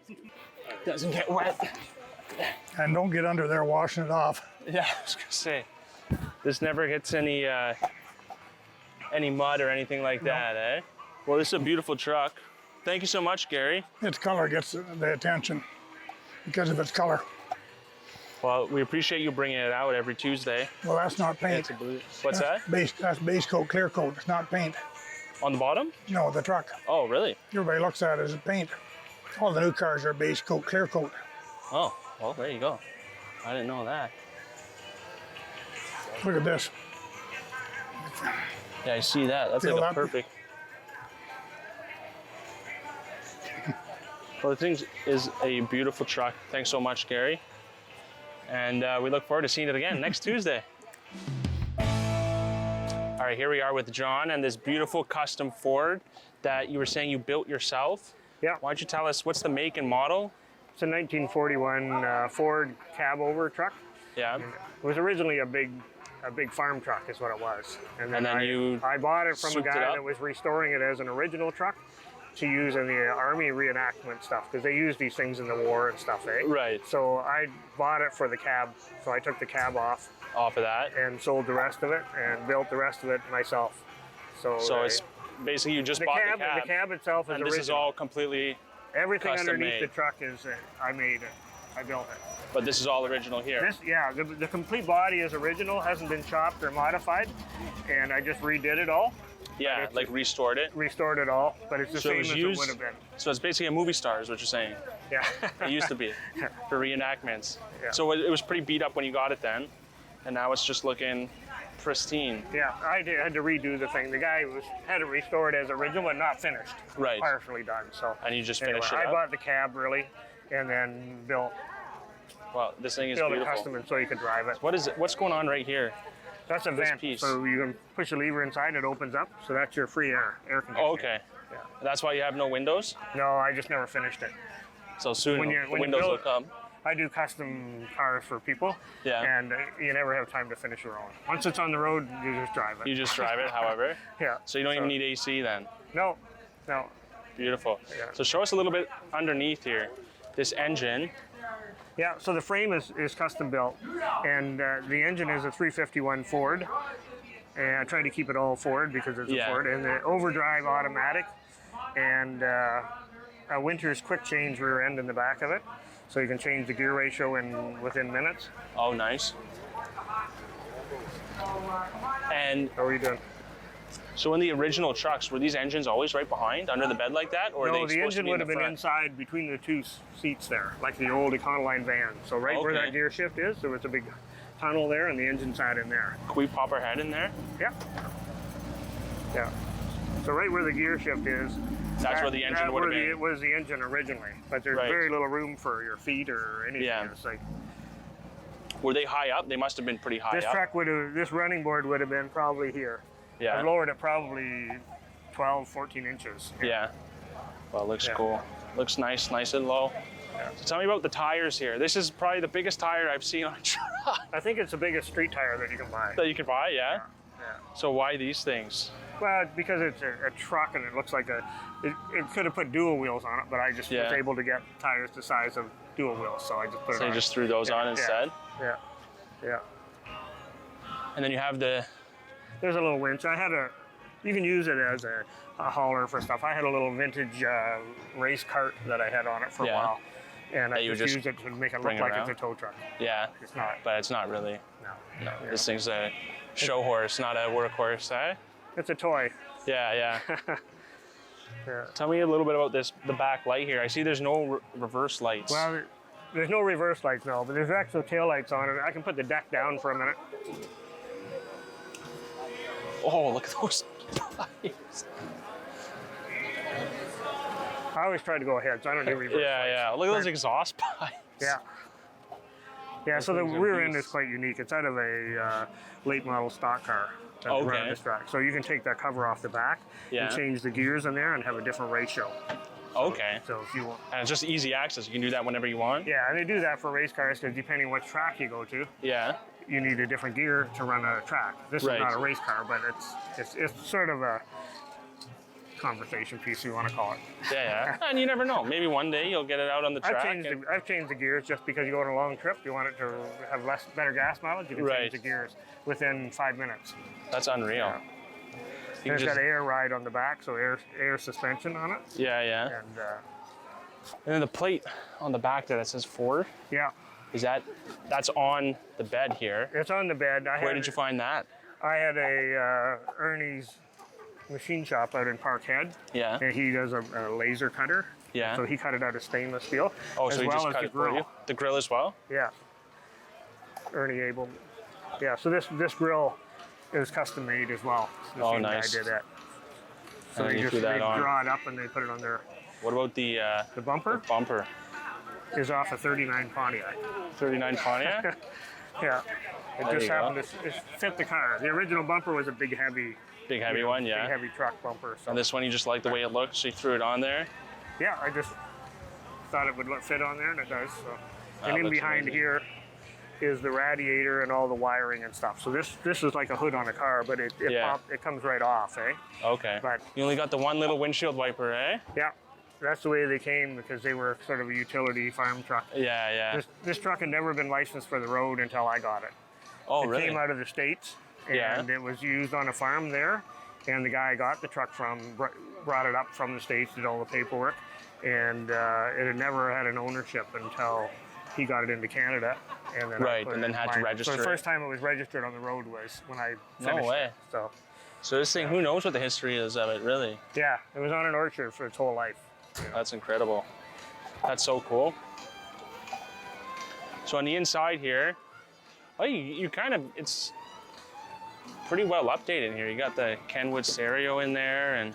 Doesn't get wet. And don't get under there washing it off. Yeah, I was gonna say, this never gets any mud or anything like that, eh? Well, this is a beautiful truck. Thank you so much, Gary. Its color gets the attention because of its color. Well, we appreciate you bringing it out every Tuesday. Well, that's not paint. What's that? That's base coat, clear coat. It's not paint. On the bottom? No, the truck. Oh, really? Everybody looks at it as paint. All the new cars are base coat, clear coat. Oh, well, there you go. I didn't know that. Look at this. Yeah, I see that. That's Feel like a that? perfect. Well, the thing is a beautiful truck. Thanks so much, Gary. And we look forward to seeing it again next Tuesday. All right, here we are with John and this beautiful custom Ford that you were saying you built yourself. Yeah, Why don't you tell us what's the make and model? it's a 1941 Ford cab-over truck. Yeah. It was originally a big farm truck, is what it was. And then you I bought it from a souped it guy up? that was restoring it as an original truck to use in the Army reenactment stuff, because they used these things in the war and stuff, eh? Right. So I bought it for the cab, so I took the cab off Off of that. and sold the rest of it and built the rest of it myself. So It's basically you just the bought cab, the cab. the cab itself is and original. this is all completely, Everything custom underneath made. the truck is I made it. I built it. but this is all original here. This, yeah, the complete body is original, hasn't been chopped or modified, and I just redid it all, Yeah, it's like restored it. restored it all, but it's the So it same was as used- it would have been. So it's basically a movie star, is what you're saying. Yeah. It used to be for reenactments. Yeah. So it was pretty beat up when you got it then, and now it's just looking pristine. Yeah, I had to redo the thing. The guy had it restored as original, but not finished. Right. Partially done. So. And you just Anyway, finished it I up? bought the cab really, and then built Wow, this thing is a beautiful. custom so you could drive it. What is it? What's going on right here? That's a this vent, piece? so you can push a lever inside, it opens up. So that's your free air conditioning. Oh, okay. Yeah. That's why you have no windows? No, I just never finished it. So soon When the you windows will build- come. I do custom cars for people, Yeah. and you never have time to finish your own. Once it's on the road, you just drive it. You just drive it, however. Yeah. So you don't even need AC then. No. Beautiful. Yeah. So show us a little bit underneath here. This engine. Yeah, so the frame is custom built, and the engine is a 351 Ford, and I try to keep it all Ford because it's Yeah. a Ford, and the overdrive automatic, and a Winters quick change rear end in the back of it, so you can change the gear ratio within minutes. Oh, nice. And How are you doing? so in the original trucks, were these engines always right behind, under the bed like that? Or are No, they the supposed to engine be would in have the been front? inside between the two seats there, like the old Econoline van. So right where Okay. that gear shift is, there was a big tunnel there, and the engine sat in there. Can we pop our head in there? Yeah. Yeah. So right where the gear shift is, That's where the engine would have been. It was the engine originally, but there's Right. very little room for your feet or anything. Yeah. It's like Were they high up? They must have been pretty high this up. truck this running board would have been probably here. Yeah. I lowered it probably 12, 14 inches. Yeah. Well, it looks Yeah. cool. Looks nice and low. Yeah. So tell me about the tires here. This is probably the biggest tire I've seen on a truck I think it's the biggest street tire that you can buy. that you can buy, yeah? Yeah. So why these things? Well, because it's a truck and it looks like it could have put dual wheels on it, but I just was Yeah. able to get tires the size of dual wheels, so I just put it So on. you just threw those on Yeah. instead? Yeah. Yeah. And then you have the, There's a little winch. You can use it as a hauler for stuff. I had a little vintage race cart that I had on it for a Yeah. while, and That I you just just used it to make it bring look like around? it's a tow truck. yeah, It's not. but it's not really. No. No, Yeah. this thing's a show horse, not a workhorse, eh? It's a toy. Yeah, yeah. Yeah. Tell me a little bit about the back light here. I see there's no reverse lights. Well, there's no reverse lights, no, but there's actual tail lights on it. I can put the deck down for a minute. Oh, look at those pipes. I always try to go ahead, so I don't do reverse. Yeah. Look at those exhaust pipes. Yeah. Yeah, so the things are rear end beasts. is quite unique. It's out of a late model stock car that they run on this track. So you can take that cover off the back Yeah. and change the gears in there and have a different ratio. Okay. So if you want. And it's just easy access. You can do that whenever you want. Yeah, and they do that for race cars because depending what track you go to, Yeah. you need a different gear to run a track. This Right. is not a race car, but it's sort of a conversation piece, you want to call it. Yeah. And you never know. Maybe one day you'll get it out on the track. I've changed the gears just because you go on a long trip, you want it to have better gas mileage, you can Right. change the gears within 5 minutes. That's unreal. Yeah. You There's can just- got air ride on the back, so air suspension on it. Yeah. And And then the plate on the back there that says Ford, yeah, that's on the bed here. it's on the bed. Where did you find that? I had a Ernie's machine shop out in Parkhead. Yeah. And he does a laser cutter. Yeah. So he cut it out of stainless steel. Oh, as so he well just as cut the it for grill. you? The grill as well? Yeah. Ernie Abel. Yeah, so this grill is custom made as well. The Oh, same nice. guy did that. So And they you just threw that on. draw it up and they put it on there. What about the bumper bumper? is off a 39 Pontiac. 39 Pontiac? Yeah. It There just you go. happened to fit the car. The original bumper was a big heavy Big heavy one, yeah. big heavy truck bumper. So And this one you just like the way it looks, so you threw it on there? yeah, I just thought it would fit on there and it does. So That and in looks behind amazing. here is the radiator and all the wiring and stuff. So this is like a hood on a car, but it Yeah. it comes right off, eh? Okay. But You only got the one little windshield wiper, eh? yeah, that's the way they came because they were sort of a utility farm truck. Yeah. This truck had never been licensed for the road until I got it. Oh, It really? came out of the States Yeah. and it was used on a farm there. And the guy I got the truck from brought it up from the States, did all the paperwork, and it had never had an ownership until he got it into Canada. And then I Right, put and it then in had to mine. register So the it. first time it was registered on the road was when I No finished way. it. So So this thing, who knows what the history is of it, really? yeah, it was on an orchard for its whole life. That's incredible. That's so cool. So on the inside here, oh, you kind of, it's pretty well updated here. You got the Kenwood stereo in there, and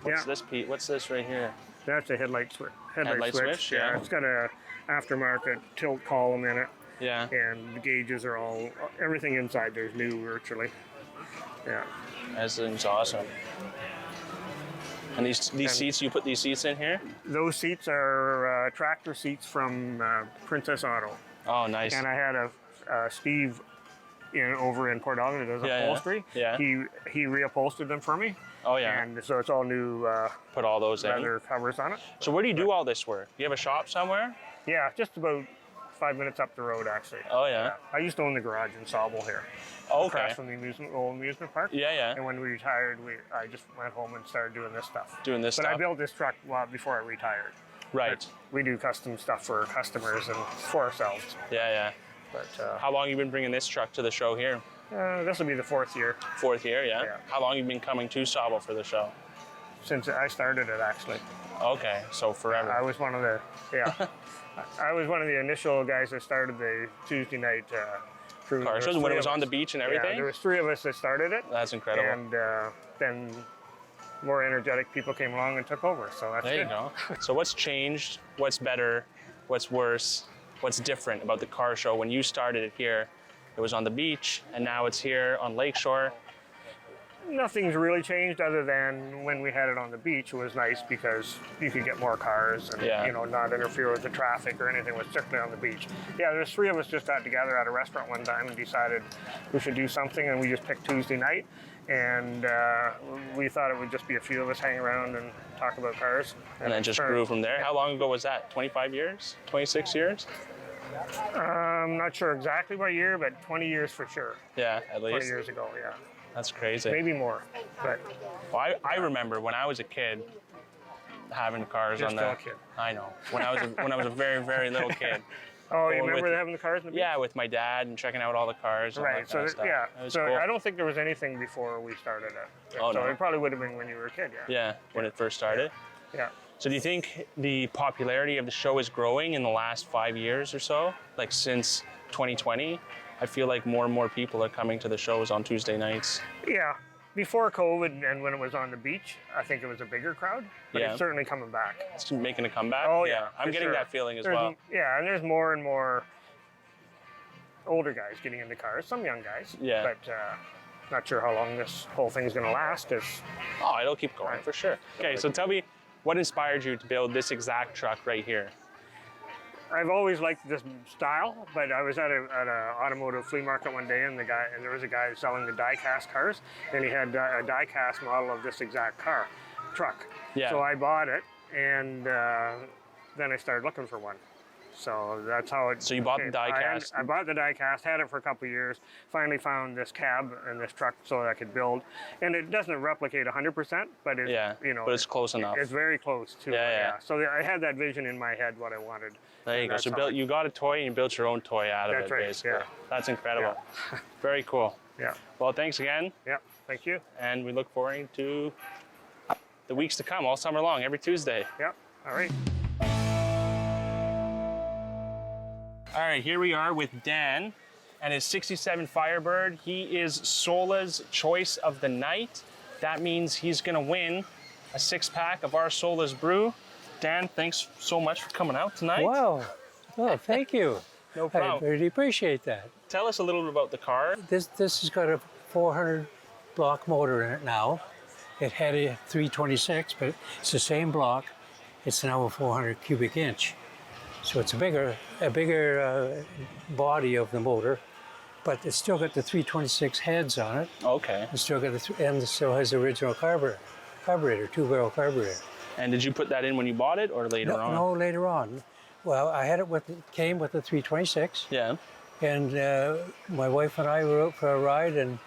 what's Yeah. this, Pete? What's this right here? That's a headlight switch. Headlight switch, yeah. It's got a aftermarket tilt column in it, Yeah. and the gauges are all everything inside there's new virtually. Yeah. That thing's awesome. And these seats, you put these seats in here? Those seats are tractor seats from Princess Auto. Oh, nice. And I had a Steve over in Port Elgin that does upholstery. Yeah. He reupholstered them for me. Oh, yeah. And so it's all new Put all those in. leather covers on it. So where do you do all this work? You have a shop somewhere? Yeah, just about 5 minutes up the road, actually. Oh, yeah. I used to own the garage in Sauble here. Okay. Across from the old amusement park. Yeah. And when we retired, I just went home and started doing this stuff. Doing this But I stuff? built this truck before I retired. Right. We do custom stuff for customers and for ourselves. Yeah. But How long you been bringing this truck to the show here? this will be the 4th year 4th year, yeah? Yeah. How long you been coming to Sauble for the show? since I started it, actually. Okay, so forever. I was one of the I was one of the initial guys that started the Tuesday night cruise. Car There shows was when it three was of on the us. beach and Yeah, everything? there was 3 of us that started it, That's incredible. and then more energetic people came along and took over. So that's There you good. go. So what's changed? What's better? What's worse? What's different about the car show? When you started it here, it was on the beach, and now it's here on Lakeshore. Nothing's really changed other than when we had it on the beach. It was nice because you could get more cars and Yeah. not interfere with the traffic or anything. It was strictly on the beach. Yeah, there's 3 of us just got together at a restaurant one time and decided we should do something, and we just picked Tuesday night. And we thought it would just be a few of us hang around and talk about cars. And then just grew from there. How long ago was that? 25 years? 26 years? I'm not sure exactly what year, but 20 years for sure. Yeah, at 20 least. years ago, yeah. That's crazy. Maybe more, but Well, I remember when I was a kid having cars You're on still the. a kid. I know. When I was a very, very little kid. oh, you Going remember with- having the cars in the beach? Yeah, with my dad and checking out all the cars. And all Right. that So kind of stuff. yeah. It was So cool. I don't think there was anything before we started it. Oh, so no. it probably would have been when you were a kid. Yeah. Yeah, when it first started. Yeah. So do you think the popularity of the show is growing in the last 5 years or so? Like since 2020? I feel like more and more people are coming to the shows on Tuesday nights. Yeah. Before COVID and when it was on the beach, I think it was a bigger crowd, but Yeah. it's certainly coming back. It's making a comeback. Oh yeah, I'm for getting sure. that feeling as There's well. Yeah, and there's more and more older guys getting into cars, some young guys. Yeah. But not sure how long this whole thing's going to last. Oh, it'll keep going for sure. Okay, so tell me, what inspired you to build this exact truck right here? I've always liked this style, but I was at an automotive flea market one day, and there was a guy selling the die-cast cars, and he had a die-cast model of this exact truck. Yeah. So I bought it, and then I started looking for one. So that's how it. So you bought the came. die-cast? I bought the die-cast, had it for a couple of years. Finally found this cab and this truck so that I could build, and it doesn't replicate 100%, but it's but it's close enough. It's very close to Yeah. So I had that vision in my head what I wanted. There you and go. that's So how you got a toy and you built your own toy out of That's it, right, basically. yeah. That's incredible. Very cool. Yeah. Well, thanks again, Yeah. Thank you. and we look forward to the weeks to come, all summer long, every Tuesday. Yeah. All right. All right, here we are with Dan and his 67 Firebird. He is Sola's choice of the night. That means he's gonna win a 6-pack of our Sola's brew. Dan, thanks so much for coming out tonight. Wow. Oh, thank you. No I problem. really appreciate that. Tell us a little bit about the car. This has got a 400 block motor in it now. It had a 326, but it's the same block. It's now a 400 cubic inch. So it's a bigger body of the motor, but it's still got the 326 heads on it. Okay. It's still got and it still has the original carburetor, 2-barrel carburetor. And did you put that in when you bought it or later on? No, later on. Well, I had it came with the 326. Yeah. And my wife and I were out for a ride, and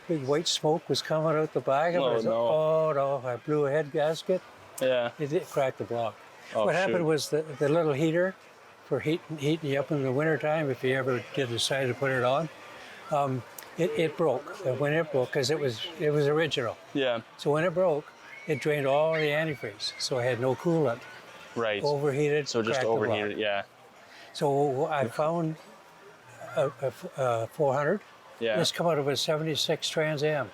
big white smoke was coming out the back of it. Oh, no. Oh no! I blew a head gasket. Yeah. It cracked the block. Oh, what shoot. happened was the little heater for heating you up in the wintertime, if you ever did decide to put it on, it broke. And when it broke, because it was original. Yeah. So when it broke, it drained all the antifreeze. So I had no coolant. Right. Overheated. So just cracked the block. overheated, yeah. So I found a 400. Yeah. This come out of a 76 Trans Am.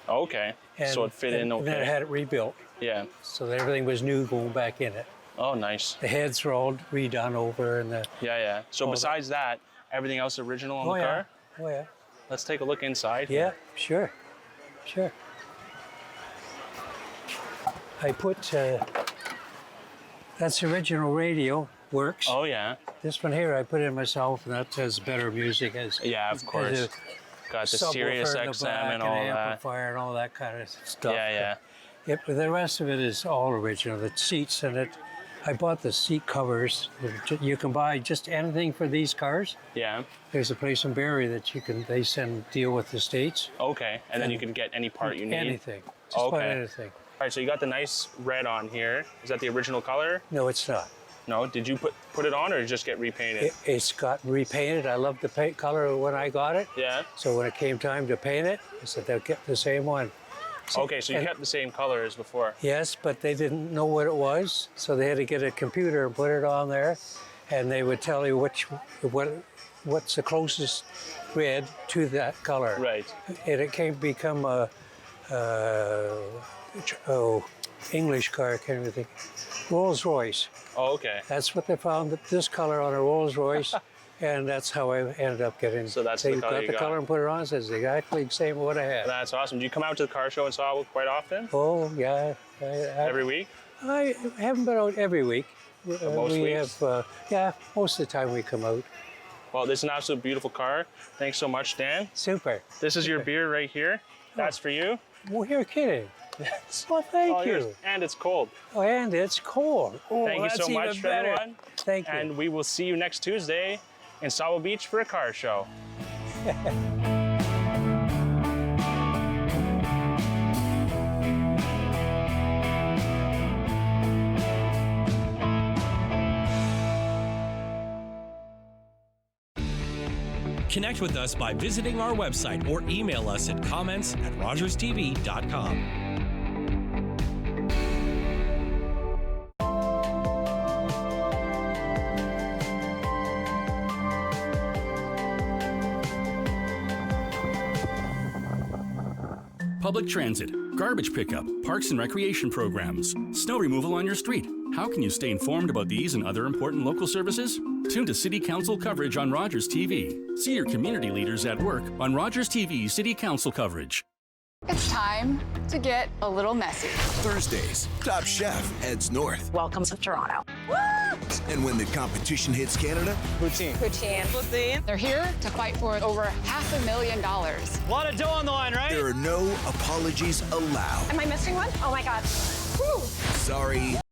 Okay. So it fit in okay. And then I had it rebuilt. Yeah. So that everything was new going back in it. Oh, nice. The heads were all redone over and the... Yeah. So besides that, everything else original on the car? Oh, yeah. Let's take a look inside. Yeah, sure. I put... that's the original radio, works. Oh, yeah. This one here I put in myself, and that has better music. Yeah, of course. Got the Sirius XM and all that. Amplifier and all that kind of stuff. Yeah. But the rest of it is all original. The seats and it. I bought the seat covers. You can buy just anything for these cars. Yeah. There's a place in Barrie that they deal with the states. Okay, and then you can get any part you need. Anything. Just about anything. All right, so you got the nice red on here. Is that the original color? No, it's not. No, did you put it on or just get repainted? It's got repainted. I loved the paint color when I got it. Yeah. So when it came time to paint it, I said they'll get the same one. Okay, so you kept the same color as before. Yes, but they didn't know what it was, so they had to get a computer and put it on there, and they would tell you what's the closest red to that color. Right. And it become a English car, I can't even think. Rolls Royce. Oh, okay. That's what they found, this color on a Rolls Royce, and that's how I ended up getting. So that's they the color got you the got. color and put it on. It says exactly the same what I had. That's awesome. Do you come out to the car show in Sawa quite often? Oh yeah. Every week? I haven't been out every week. Most weeks? Have, most of the time we come out. Well, this is an absolute beautiful car. Thanks so much, Dan. Super. This is your beer right here. That's for you. Well, you're kidding. Well, thank you. Yours. And it's cold. Oh, and it's cold. Oh, Thank you that's so much, even better. everyone. Thank you. And we will see you next Tuesday in Sawa Beach for a car show. Connect with us by visiting our website or email us at comments@rogerstv.com. public transit, garbage pickup, parks and recreation programs, snow removal on your street. How can you stay informed about these and other important local services? Tune to City Council coverage on Rogers TV. See your community leaders at work on Rogers TV City Council coverage. It's time to get a little messy. Thursdays, Top Chef heads north. Welcome to Toronto. Woo! And when the competition hits Canada, Poutine. They're here to fight for over $500,000. A lot of dough on the line, right? there are no apologies allowed. Am I missing one? Oh my God. Woo! Sorry,